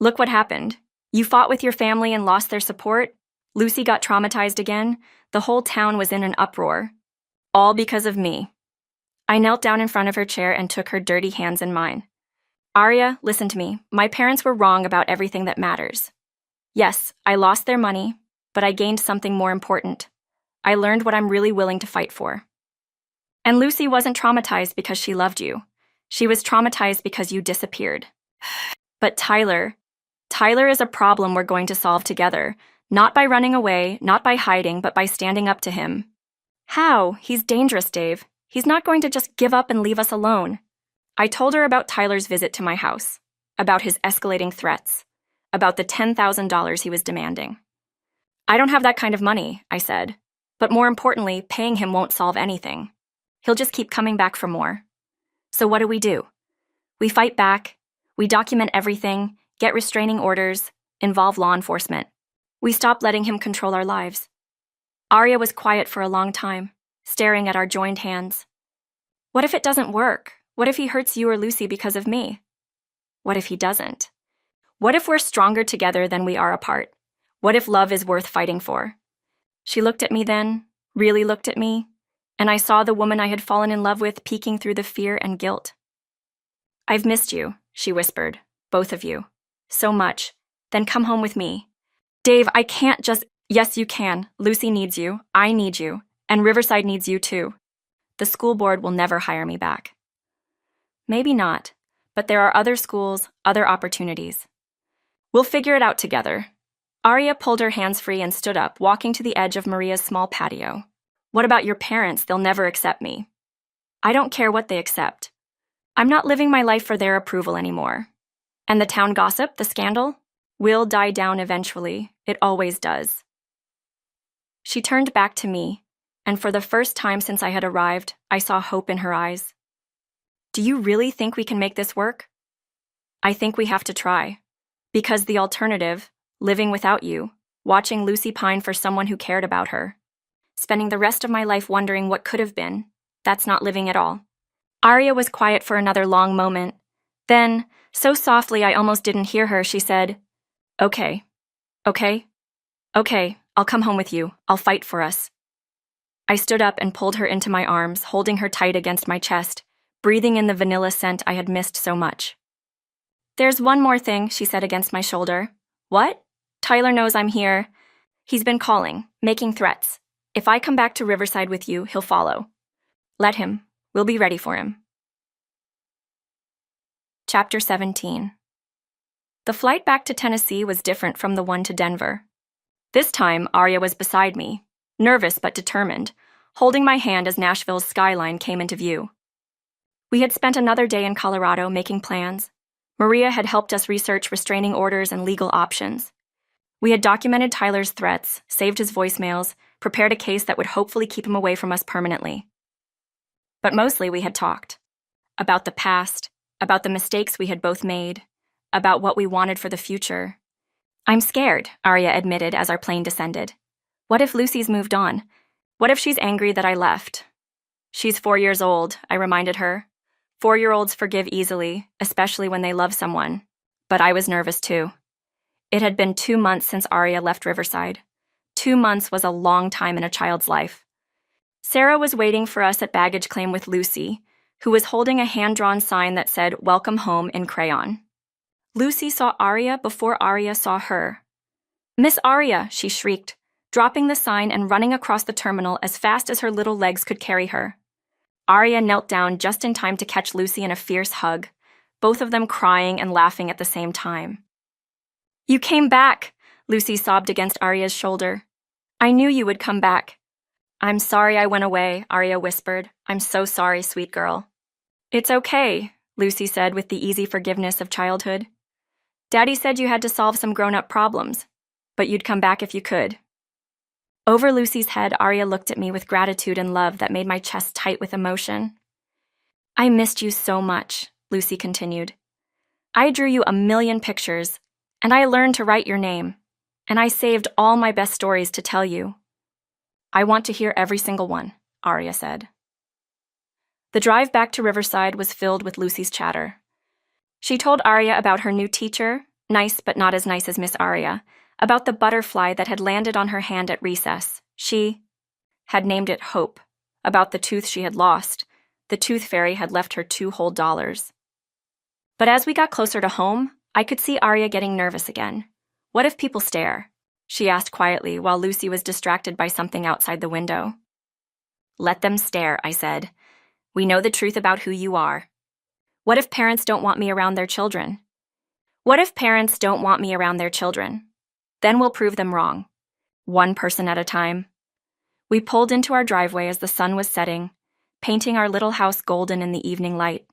Look what happened. You fought with your family and lost their support. Lucy got traumatized again. The whole town was in an uproar. All because of me. I knelt down in front of her chair and took her dirty hands in mine. Arya, listen to me. My parents were wrong about everything that matters. Yes, I lost their money, but I gained something more important. I learned what I'm really willing to fight for. And Lucy wasn't traumatized because she loved you. She was traumatized because you disappeared. But Tyler is a problem we're going to solve together, not by running away, not by hiding, but by standing up to him. How? He's dangerous, Dave. He's not going to just give up and leave us alone. I told her about Tyler's visit to my house, about his escalating threats, about the $10,000 he was demanding. I don't have that kind of money, I said. But more importantly, paying him won't solve anything. He'll just keep coming back for more. So what do? We fight back, we document everything, get restraining orders, involve law enforcement. We stop letting him control our lives. Arya was quiet for a long time, staring at our joined hands. What if it doesn't work? What if he hurts you or Lucy because of me? What if he doesn't? What if we're stronger together than we are apart? What if love is worth fighting for? She looked at me then, really looked at me, and I saw the woman I had fallen in love with peeking through the fear and guilt. I've missed you, she whispered, both of you. So much. Then come home with me. Dave, I can't just... Yes, you can. Lucy needs you. I need you. And Riverside needs you too. The school board will never hire me back. Maybe not, but there are other schools, other opportunities. We'll figure it out together. Arya pulled her hands free and stood up, walking to the edge of Maria's small patio. What about your parents? They'll never accept me. I don't care what they accept. I'm not living my life for their approval anymore. And the town gossip, the scandal, will die down eventually. It always does. She turned back to me, and for the first time since I had arrived, I saw hope in her eyes. Do you really think we can make this work? I think we have to try. Because the alternative, living without you, watching Lucy pine for someone who cared about her, spending the rest of my life wondering what could have been, that's not living at all. Arya was quiet for another long moment. Then, so softly I almost didn't hear her, she said, Okay. I'll come home with you. I'll fight for us. I stood up and pulled her into my arms, holding her tight against my chest, breathing in the vanilla scent I had missed so much. There's one more thing, she said against my shoulder. What? Tyler knows I'm here. He's been calling, making threats. If I come back to Riverside with you, he'll follow. Let him. We'll be ready for him. Chapter 17. The flight back to Tennessee was different from the one to Denver. This time, Arya was beside me, nervous but determined, holding my hand as Nashville's skyline came into view. We had spent another day in Colorado making plans. Maria had helped us research restraining orders and legal options. We had documented Tyler's threats, saved his voicemails, prepared a case that would hopefully keep him away from us permanently. But mostly we had talked. About the past, about the mistakes we had both made, about what we wanted for the future. I'm scared, Arya admitted as our plane descended. What if Lucy's moved on? What if she's angry that I left? She's 4 years old, I reminded her. 4-year-olds forgive easily, especially when they love someone. But I was nervous too. It had been 2 months since Arya left Riverside. 2 months was a long time in a child's life. Sarah was waiting for us at baggage claim with Lucy, who was holding a hand-drawn sign that said, Welcome home in crayon. Lucy saw Arya before Arya saw her. Miss Arya, she shrieked, dropping the sign and running across the terminal as fast as her little legs could carry her. Arya knelt down just in time to catch Lucy in a fierce hug, both of them crying and laughing at the same time. You came back, Lucy sobbed against Arya's shoulder. I knew you would come back. I'm sorry I went away, Arya whispered. I'm so sorry, sweet girl. It's okay, Lucy said with the easy forgiveness of childhood. Daddy said you had to solve some grown-up problems, but you'd come back if you could. Over Lucy's head, Arya looked at me with gratitude and love that made my chest tight with emotion. I missed you so much, Lucy continued. I drew you 1,000,000 pictures, and I learned to write your name, and I saved all my best stories to tell you. I want to hear every single one, Arya said. The drive back to Riverside was filled with Lucy's chatter. She told Arya about her new teacher, nice but not as nice as Miss Arya, about the butterfly that had landed on her hand at recess. She had named it Hope, about the tooth she had lost. The tooth fairy had left her 2 whole dollars. But as we got closer to home, I could see Arya getting nervous again. What if people stare? She asked quietly while Lucy was distracted by something outside the window. Let them stare, I said. We know the truth about who you are. What if parents don't want me around their children? What if parents don't want me around their children? Then we'll prove them wrong. One person at a time. We pulled into our driveway as the sun was setting, painting our little house golden in the evening light.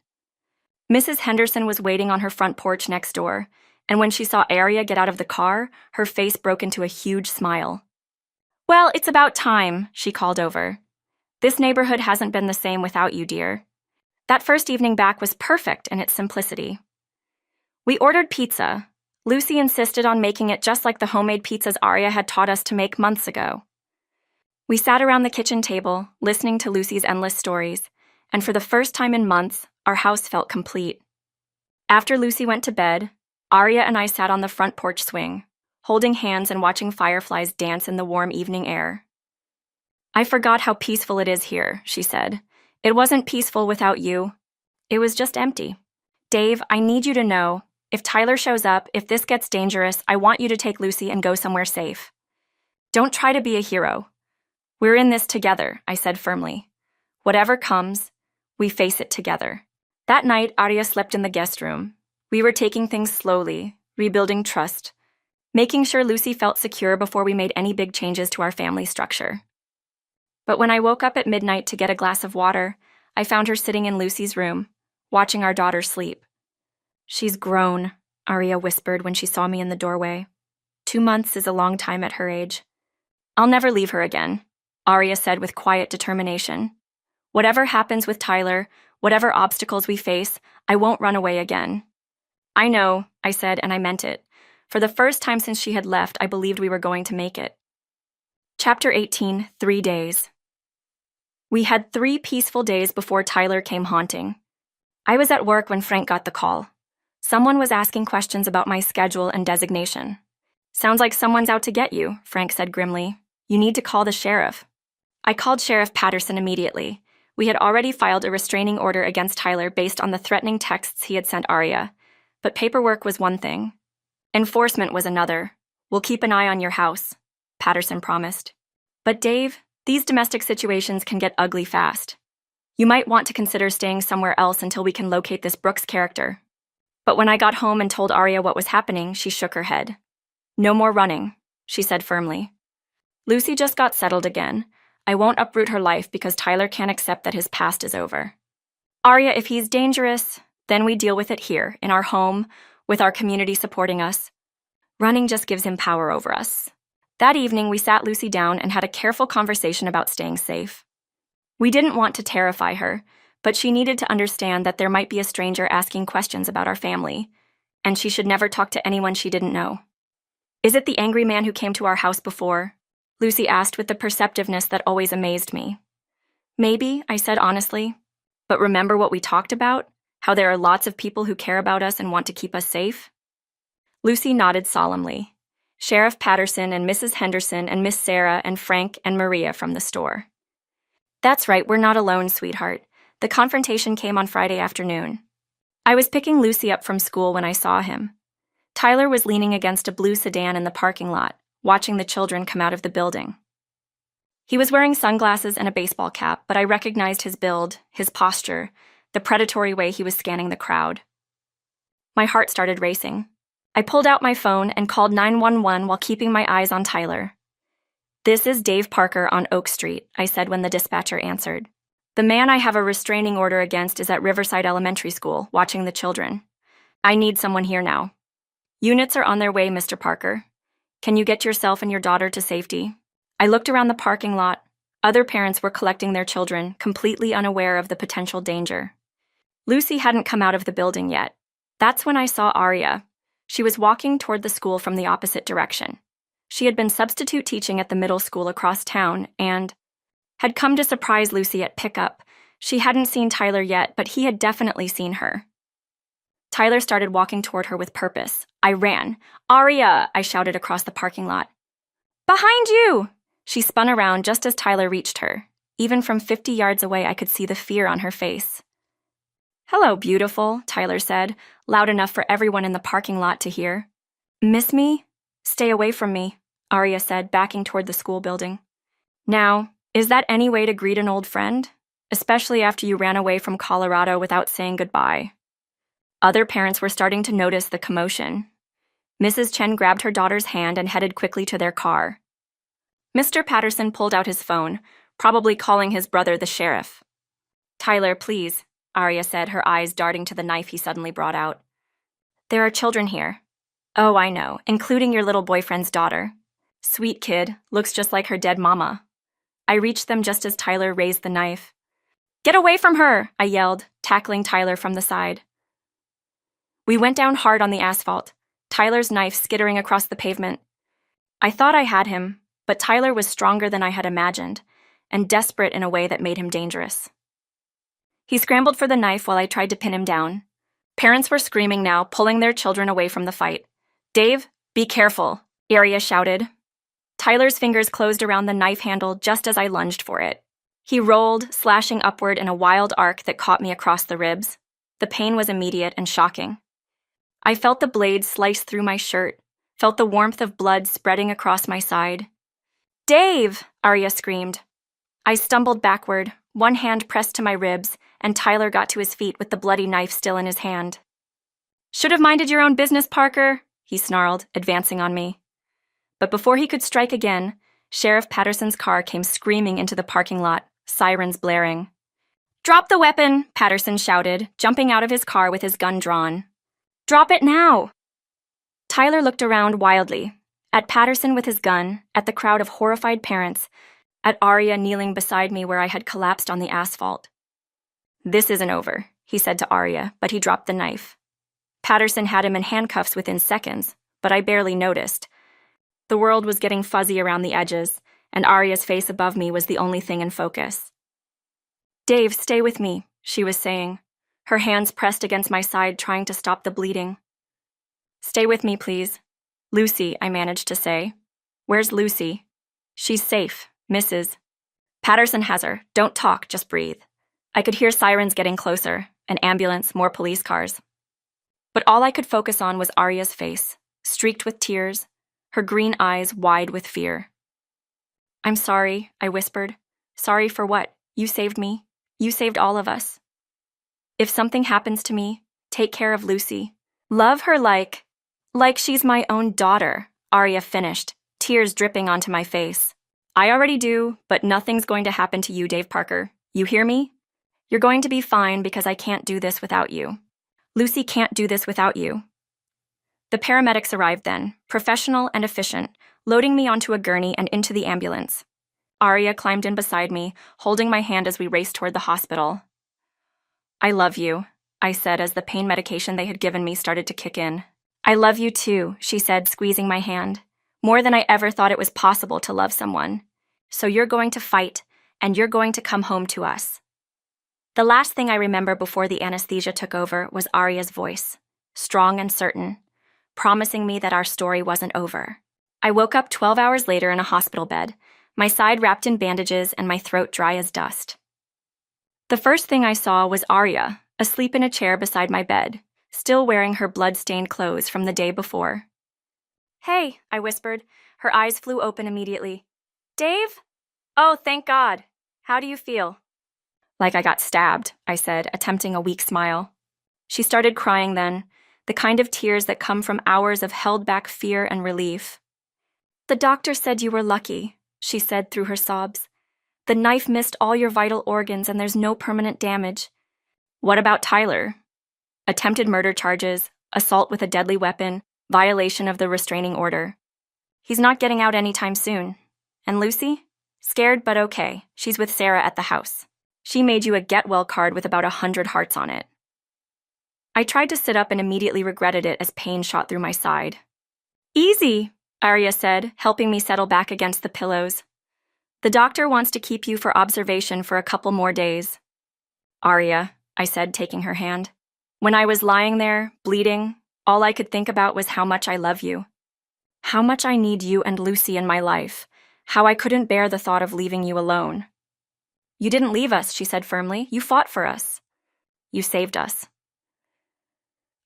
Mrs. Henderson was waiting on her front porch next door, and when she saw Arya get out of the car, her face broke into a huge smile. Well, it's about time, she called over. This neighborhood hasn't been the same without you, dear. That first evening back was perfect in its simplicity. We ordered pizza. Lucy insisted on making it just like the homemade pizzas Arya had taught us to make months ago. We sat around the kitchen table, listening to Lucy's endless stories, and for the first time in months, our house felt complete. After Lucy went to bed, Arya and I sat on the front porch swing, holding hands and watching fireflies dance in the warm evening air. I forgot how peaceful it is here, she said. It wasn't peaceful without you. It was just empty. Dave, I need you to know, if Tyler shows up, if this gets dangerous, I want you to take Lucy and go somewhere safe. Don't try to be a hero. We're in this together, I said firmly. Whatever comes, we face it together. That night, Arya slept in the guest room. We were taking things slowly, rebuilding trust, making sure Lucy felt secure before we made any big changes to our family structure. But when I woke up at midnight to get a glass of water, I found her sitting in Lucy's room, watching our daughter sleep. "She's grown," Arya whispered when she saw me in the doorway. 2 months is a long time at her age. "I'll never leave her again," Arya said with quiet determination. "Whatever happens with Tyler, whatever obstacles we face, I won't run away again." "I know," I said, and I meant it. For the first time since she had left, I believed we were going to make it. Chapter 18, 3 Days. We had 3 peaceful days before Tyler came haunting. I was at work when Frank got the call. Someone was asking questions about my schedule and designation. "Sounds like someone's out to get you," Frank said grimly. "You need to call the sheriff." I called Sheriff Patterson immediately. We had already filed a restraining order against Tyler based on the threatening texts he had sent Arya. But paperwork was one thing. Enforcement was another. "We'll keep an eye on your house," Patterson promised. "But Dave, these domestic situations can get ugly fast. You might want to consider staying somewhere else until we can locate this Brooks character." But when I got home and told Arya what was happening, she shook her head. "No more running," she said firmly. "Lucy just got settled again. I won't uproot her life because Tyler can't accept that his past is over. Arya, if he's dangerous, then we deal with it here, in our home, with our community supporting us. Running just gives him power over us." That evening, we sat Lucy down and had a careful conversation about staying safe. We didn't want to terrify her, but she needed to understand that there might be a stranger asking questions about our family, and she should never talk to anyone she didn't know. "Is it the angry man who came to our house before?" Lucy asked with the perceptiveness that always amazed me. "Maybe," I said honestly. "But remember what we talked about? How there are lots of people who care about us and want to keep us safe?" Lucy nodded solemnly. "Sheriff Patterson and Mrs. Henderson and Miss Sarah and Frank and Maria from the store." "That's right, we're not alone, sweetheart. The confrontation came on Friday afternoon. I was picking Lucy up from school when I saw him. Tyler was leaning against a blue sedan in the parking lot, watching the children come out of the building. He was wearing sunglasses and a baseball cap, but I recognized his build, his posture, the predatory way he was scanning the crowd. My heart started racing. I pulled out my phone and called 911 while keeping my eyes on Tyler. "This is Dave Parker on Oak Street," I said when the dispatcher answered. "The man I have a restraining order against is at Riverside Elementary School, watching the children. I need someone here now." "Units are on their way, Mr. Parker. Can you get yourself and your daughter to safety?" I looked around the parking lot. Other parents were collecting their children, completely unaware of the potential danger. Lucy hadn't come out of the building yet. That's when I saw Arya. She was walking toward the school from the opposite direction. She had been substitute teaching at the middle school across town and had come to surprise Lucy at pickup. She hadn't seen Tyler yet, but he had definitely seen her. Tyler started walking toward her with purpose. I ran. "Arya!" I shouted across the parking lot. "Behind you!" She spun around just as Tyler reached her. Even from 50 yards away, I could see the fear on her face. "Hello, beautiful," Tyler said, loud enough for everyone in the parking lot to hear. "Miss me? Stay away from me," Arya said, backing toward the school building. "Now, is that any way to greet an old friend? Especially after you ran away from Colorado without saying goodbye." Other parents were starting to notice the commotion. Mrs. Chen grabbed her daughter's hand and headed quickly to their car. Mr. Patterson pulled out his phone, probably calling his brother the sheriff. "Tyler, please," Arya said, her eyes darting to the knife he suddenly brought out. "There are children here." "Oh, I know, including your little boyfriend's daughter. Sweet kid, looks just like her dead mama." I reached them just as Tyler raised the knife. "Get away from her!" I yelled, tackling Tyler from the side. We went down hard on the asphalt, Tyler's knife skittering across the pavement. I thought I had him, but Tyler was stronger than I had imagined, and desperate in a way that made him dangerous. He scrambled for the knife while I tried to pin him down. Parents were screaming now, pulling their children away from the fight. "Dave, be careful," Arya shouted. Tyler's fingers closed around the knife handle just as I lunged for it. He rolled, slashing upward in a wild arc that caught me across the ribs. The pain was immediate and shocking. I felt the blade slice through my shirt, felt the warmth of blood spreading across my side. "Dave!" Arya screamed. I stumbled backward, one hand pressed to my ribs, and Tyler got to his feet with the bloody knife still in his hand. "Should have minded your own business, Parker," he snarled, advancing on me. But before he could strike again, Sheriff Patterson's car came screaming into the parking lot, sirens blaring. "Drop the weapon," Patterson shouted, jumping out of his car with his gun drawn. "Drop it now!" Tyler looked around wildly, at Patterson with his gun, at the crowd of horrified parents, at Arya kneeling beside me where I had collapsed on the asphalt. "This isn't over," he said to Arya, but he dropped the knife. Patterson had him in handcuffs within seconds, but I barely noticed. The world was getting fuzzy around the edges, and Arya's face above me was the only thing in focus. "Dave, stay with me," she was saying, her hands pressed against my side trying to stop the bleeding. "Stay with me, please." "Lucy," I managed to say. "Where's Lucy?" "She's safe, Mrs. Patterson has her. Don't talk, just breathe." I could hear sirens getting closer, an ambulance, more police cars. But all I could focus on was Arya's face, streaked with tears, her green eyes wide with fear. "I'm sorry," I whispered. "Sorry for what? You saved me. You saved all of us. If something happens to me, take care of Lucy. Love her like she's my own daughter," Arya finished, tears dripping onto my face. "I already do, but nothing's going to happen to you, Dave Parker. You hear me? You're going to be fine because I can't do this without you. Lucy can't do this without you." The paramedics arrived then, professional and efficient, loading me onto a gurney and into the ambulance. Arya climbed in beside me, holding my hand as we raced toward the hospital. "I love you," I said as the pain medication they had given me started to kick in. "I love you too," she said, squeezing my hand. "More than I ever thought it was possible to love someone. So you're going to fight, and you're going to come home to us." The last thing I remember before the anesthesia took over was Arya's voice, strong and certain, promising me that our story wasn't over. I woke up 12 hours later in a hospital bed, my side wrapped in bandages and my throat dry as dust. The first thing I saw was Arya, asleep in a chair beside my bed, still wearing her blood-stained clothes from the day before. "Hey," I whispered. Her eyes flew open immediately. "Dave? Oh, thank God. How do you feel?" "Like I got stabbed," I said, attempting a weak smile. She started crying then, the kind of tears that come from hours of held-back fear and relief. "The doctor said you were lucky," she said through her sobs. "The knife missed all your vital organs and there's no permanent damage." "What about Tyler?" "Attempted murder charges, assault with a deadly weapon, violation of the restraining order. He's not getting out anytime soon. And Lucy? Scared but okay. She's with Sarah at the house. She made you a get-well card with about 100 hearts on it." I tried to sit up and immediately regretted it as pain shot through my side. "Easy," Arya said, helping me settle back against the pillows. "The doctor wants to keep you for observation for a couple more days." "Arya," I said, taking her hand. "When I was lying there, bleeding, all I could think about was how much I love you. How much I need you and Lucy in my life. How I couldn't bear the thought of leaving you alone." "You didn't leave us," she said firmly. "You fought for us. You saved us."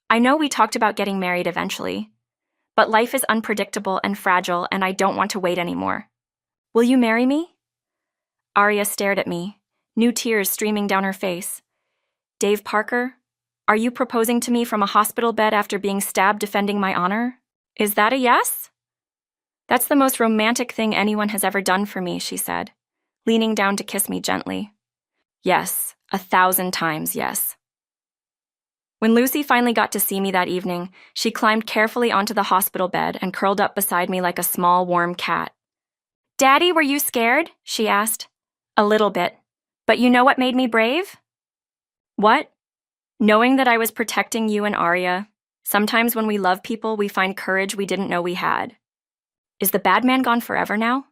I know we talked about getting married eventually, but life is unpredictable and fragile, and I don't want to wait anymore. Will you marry me?" Arya stared at me, new tears streaming down her face. "Dave Parker, are you proposing to me from a hospital bed after being stabbed defending my honor? Is that a yes?" "That's the most romantic thing anyone has ever done for me," she said, leaning down to kiss me gently. "Yes, 1,000 times yes." When Lucy finally got to see me that evening, she climbed carefully onto the hospital bed and curled up beside me like a small, warm cat. "Daddy, were you scared?" she asked. "A little bit. But you know what made me brave?" "What?" "Knowing that I was protecting you and Arya. Sometimes when we love people, we find courage we didn't know we had." "Is the bad man gone forever now?"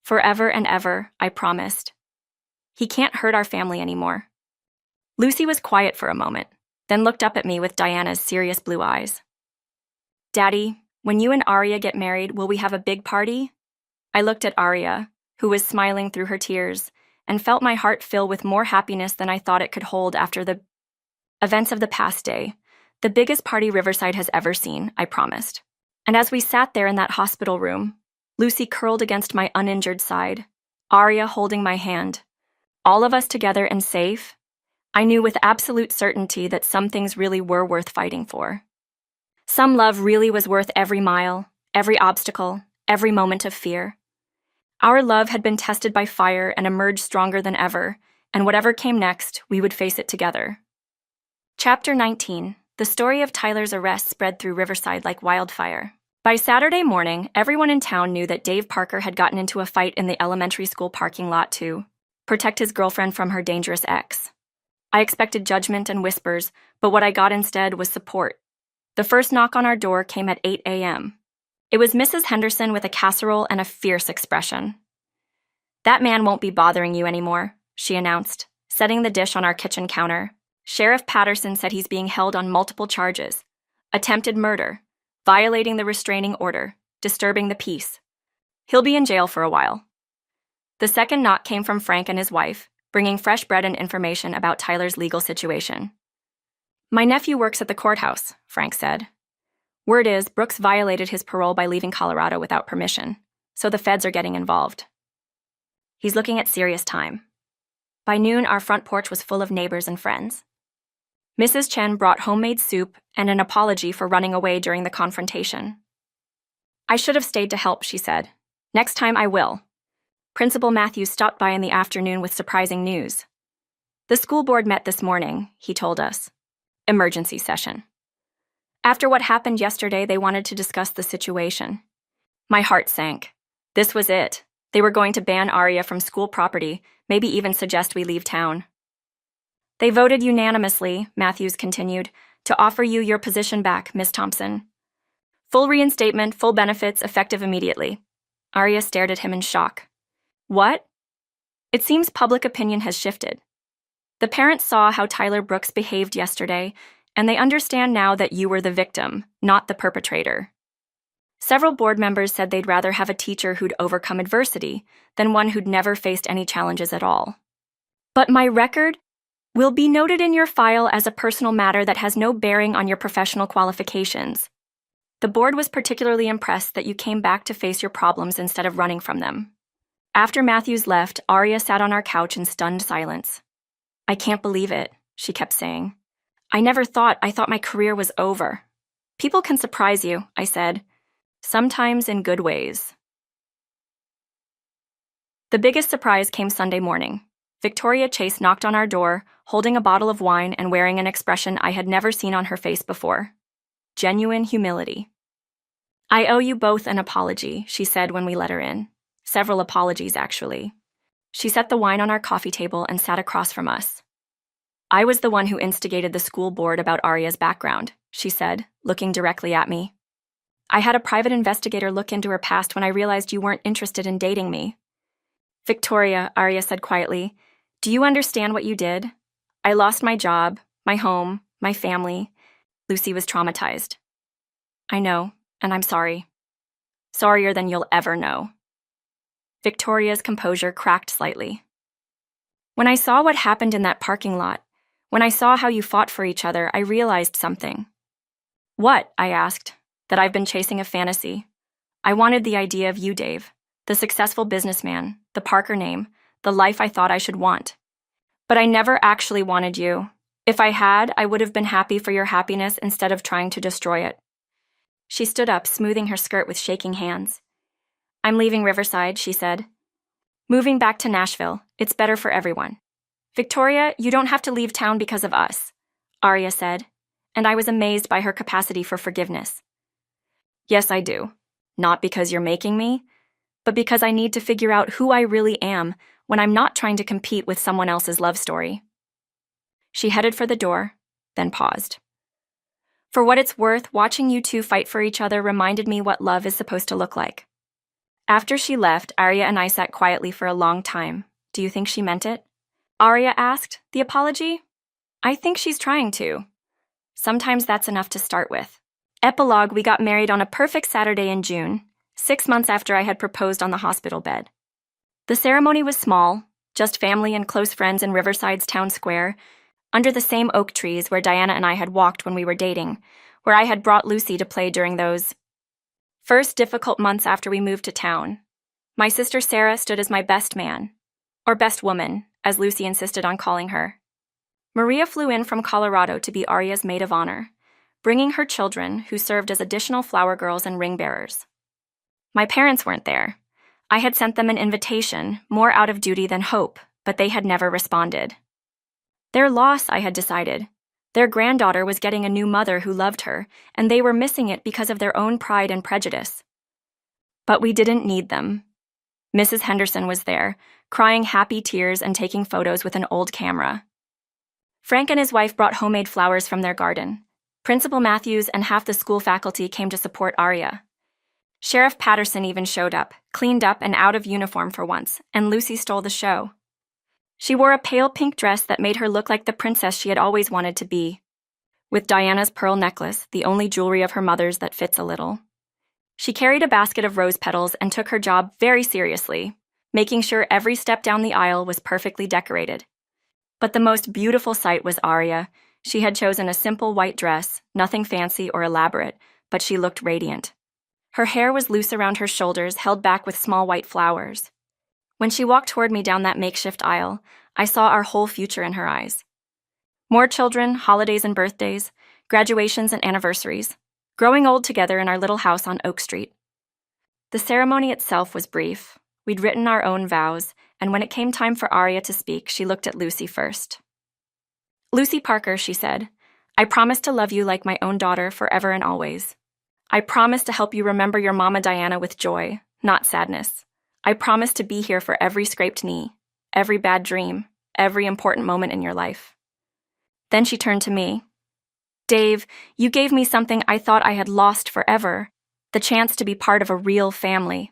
"Forever and ever," I promised. "He can't hurt our family anymore." Lucy was quiet for a moment, then looked up at me with Diana's serious blue eyes. "Daddy, when you and Arya get married, will we have a big party?" I looked at Arya, who was smiling through her tears, and felt my heart fill with more happiness than I thought it could hold after the events of the past day. "The biggest party Riverside has ever seen," I promised. And as we sat there in that hospital room, Lucy curled against my uninjured side, Arya holding my hand, all of us together and safe, I knew with absolute certainty that some things really were worth fighting for. Some love really was worth every mile, every obstacle, every moment of fear. Our love had been tested by fire and emerged stronger than ever, and whatever came next, we would face it together. Chapter 19. The story of Tyler's arrest spread through Riverside like wildfire. By Saturday morning, everyone in town knew that Dave Parker had gotten into a fight in the elementary school parking lot to protect his girlfriend from her dangerous ex. I expected judgment and whispers, but what I got instead was support. The first knock on our door came at 8 a.m. It was Mrs. Henderson with a casserole and a fierce expression. "That man won't be bothering you anymore," she announced, setting the dish on our kitchen counter. "Sheriff Patterson said he's being held on multiple charges: attempted murder, violating the restraining order, disturbing the peace. He'll be in jail for a while." The second knock came from Frank and his wife, bringing fresh bread and information about Tyler's legal situation. "My nephew works at the courthouse," Frank said. "Word is, Brooks violated his parole by leaving Colorado without permission, so the feds are getting involved. He's looking at serious time." By noon, our front porch was full of neighbors and friends. Mrs. Chen brought homemade soup and an apology for running away during the confrontation. "I should have stayed to help," she said. "Next time I will." Principal Matthews stopped by in the afternoon with surprising news. "The school board met this morning," he told us. "Emergency session. After what happened yesterday, they wanted to discuss the situation." My heart sank. This was it. They were going to ban Aria from school property, maybe even suggest we leave town. "They voted unanimously," Matthews continued, "to offer you your position back, Miss Thompson. Full reinstatement, full benefits, effective immediately." Aria stared at him in shock. "What?" "It seems public opinion has shifted. The parents saw how Tyler Brooks behaved yesterday, and they understand now that you were the victim, not the perpetrator. Several board members said they'd rather have a teacher who'd overcome adversity than one who'd never faced any challenges at all. But my record will be noted in your file as a personal matter that has no bearing on your professional qualifications. The board was particularly impressed that you came back to face your problems instead of running from them." After Matthews left, Aria sat on our couch in stunned silence. "I can't believe it," she kept saying. I thought my career was over." "People can surprise you," I said. "Sometimes in good ways." The biggest surprise came Sunday morning. Victoria Chase knocked on our door, holding a bottle of wine and wearing an expression I had never seen on her face before. Genuine humility. "I owe you both an apology," she said when we let her in. Several apologies, actually. She set the wine on our coffee table and sat across from us. "I was the one who instigated the school board about Aria's background," she said, looking directly at me. "I had a private investigator look into her past when I realized you weren't interested in dating me." "Victoria," Aria said quietly, "do you understand what you did? I lost my job, my home, my family. Lucy was traumatized." "I know, and I'm sorry. Sorrier than you'll ever know." Victoria's composure cracked slightly. "When I saw what happened in that parking lot, when I saw how you fought for each other, I realized something." "What?" I asked. "That I've been chasing a fantasy. I wanted the idea of you, Dave, the successful businessman, the Parker name, the life I thought I should want. But I never actually wanted you. If I had, I would have been happy for your happiness instead of trying to destroy it." She stood up, smoothing her skirt with shaking hands. "I'm leaving Riverside," she said. "Moving back to Nashville. It's better for everyone." "Victoria, you don't have to leave town because of us," Aria said, and I was amazed by her capacity for forgiveness. "Yes, I do. Not because you're making me, but because I need to figure out who I really am when I'm not trying to compete with someone else's love story." She headed for the door, then paused. "For what it's worth, watching you two fight for each other reminded me what love is supposed to look like." After she left, Aria and I sat quietly for a long time. "Do you think she meant it?" Aria asked. "The apology?" "I think she's trying to. Sometimes that's enough to start with." Epilogue: we got married on a perfect Saturday in June, 6 months after I had proposed on the hospital bed. The ceremony was small, just family and close friends in Riverside's town square, under the same oak trees where Diana and I had walked when we were dating, where I had brought Lucy to play during those first difficult months after we moved to town. My sister Sarah stood as my best man, or best woman, as Lucy insisted on calling her. Maria flew in from Colorado to be Aria's maid of honor, bringing her children, who served as additional flower girls and ring bearers. My parents weren't there. I had sent them an invitation, more out of duty than hope, but they had never responded. Their loss, I had decided. Their granddaughter was getting a new mother who loved her, and they were missing it because of their own pride and prejudice. But we didn't need them. Mrs. Henderson was there, crying happy tears and taking photos with an old camera. Frank and his wife brought homemade flowers from their garden. Principal Matthews and half the school faculty came to support Aria. Sheriff Patterson even showed up, cleaned up and out of uniform for once, and Lucy stole the show. She wore a pale pink dress that made her look like the princess she had always wanted to be, with Diana's pearl necklace, the only jewelry of her mother's that fits a little. She carried a basket of rose petals and took her job very seriously, making sure every step down the aisle was perfectly decorated. But the most beautiful sight was Aria. She had chosen a simple white dress, nothing fancy or elaborate, but she looked radiant. Her hair was loose around her shoulders, held back with small white flowers. When she walked toward me down that makeshift aisle, I saw our whole future in her eyes. More children, holidays and birthdays, graduations and anniversaries, growing old together in our little house on Oak Street. The ceremony itself was brief. We'd written our own vows, and when it came time for Aria to speak, she looked at Lucy first. "Lucy Parker," she said, "I promise to love you like my own daughter forever and always. I promise to help you remember your Mama Diana with joy, not sadness. I promise to be here for every scraped knee, every bad dream, every important moment in your life." Then she turned to me. "Dave, you gave me something I thought I had lost forever, the chance to be part of a real family.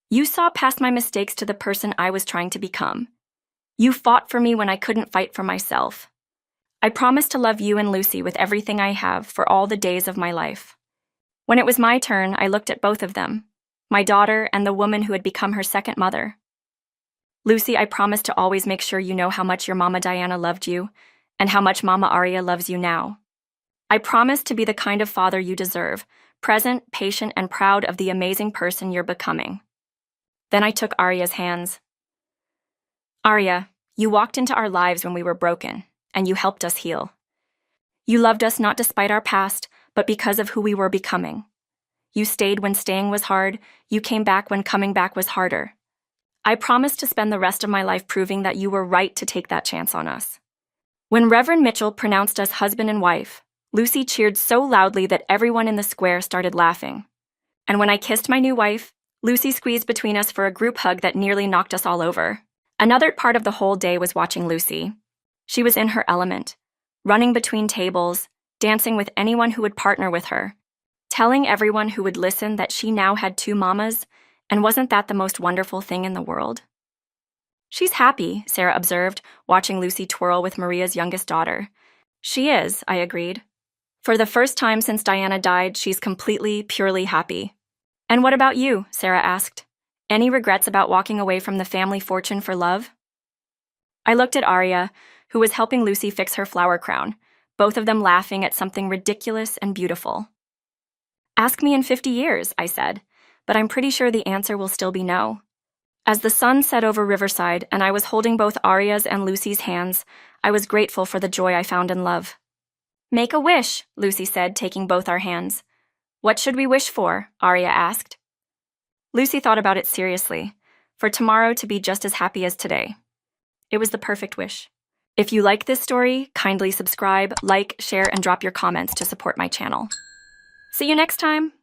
You saw past my mistakes to the person I was trying to become. You fought for me when I couldn't fight for myself. I promise to love you and Lucy with everything I have for all the days of my life." When it was my turn, I looked at both of them, my daughter and the woman who had become her second mother. "Lucy, I promise to always make sure you know how much your Mama Diana loved you and how much Mama Aria loves you now. I promise to be the kind of father you deserve, present, patient, and proud of the amazing person you're becoming." Then I took Aria's hands. "Aria, you walked into our lives when we were broken, and you helped us heal. You loved us not despite our past, but because of who we were becoming. You stayed when staying was hard, you came back when coming back was harder. I promise to spend the rest of my life proving that you were right to take that chance on us." When Reverend Mitchell pronounced us husband and wife, Lucy cheered so loudly that everyone in the square started laughing. And when I kissed my new wife, Lucy squeezed between us for a group hug that nearly knocked us all over. Another part of the whole day was watching Lucy. She was in her element, running between tables, dancing with anyone who would partner with her, telling everyone who would listen that she now had two mamas, and wasn't that the most wonderful thing in the world? "She's happy," Sarah observed, watching Lucy twirl with Maria's youngest daughter. "She is," I agreed. "For the first time since Diana died, she's completely, purely happy." "And what about you?" Sarah asked. "Any regrets about walking away from the family fortune for love?" I looked at Aria, who was helping Lucy fix her flower crown, both of them laughing at something ridiculous and beautiful. "Ask me in 50 years, I said, but I'm pretty sure the answer will still be no." As the sun set over Riverside and I was holding both Aria's and Lucy's hands, I was grateful for the joy I found in love. "Make a wish," Lucy said, taking both our hands. "What should we wish for?" Aria asked. Lucy thought about it seriously, for tomorrow to be just as happy as today. It was the perfect wish. If you like this story, kindly subscribe, like, share, and drop your comments to support my channel. See you next time!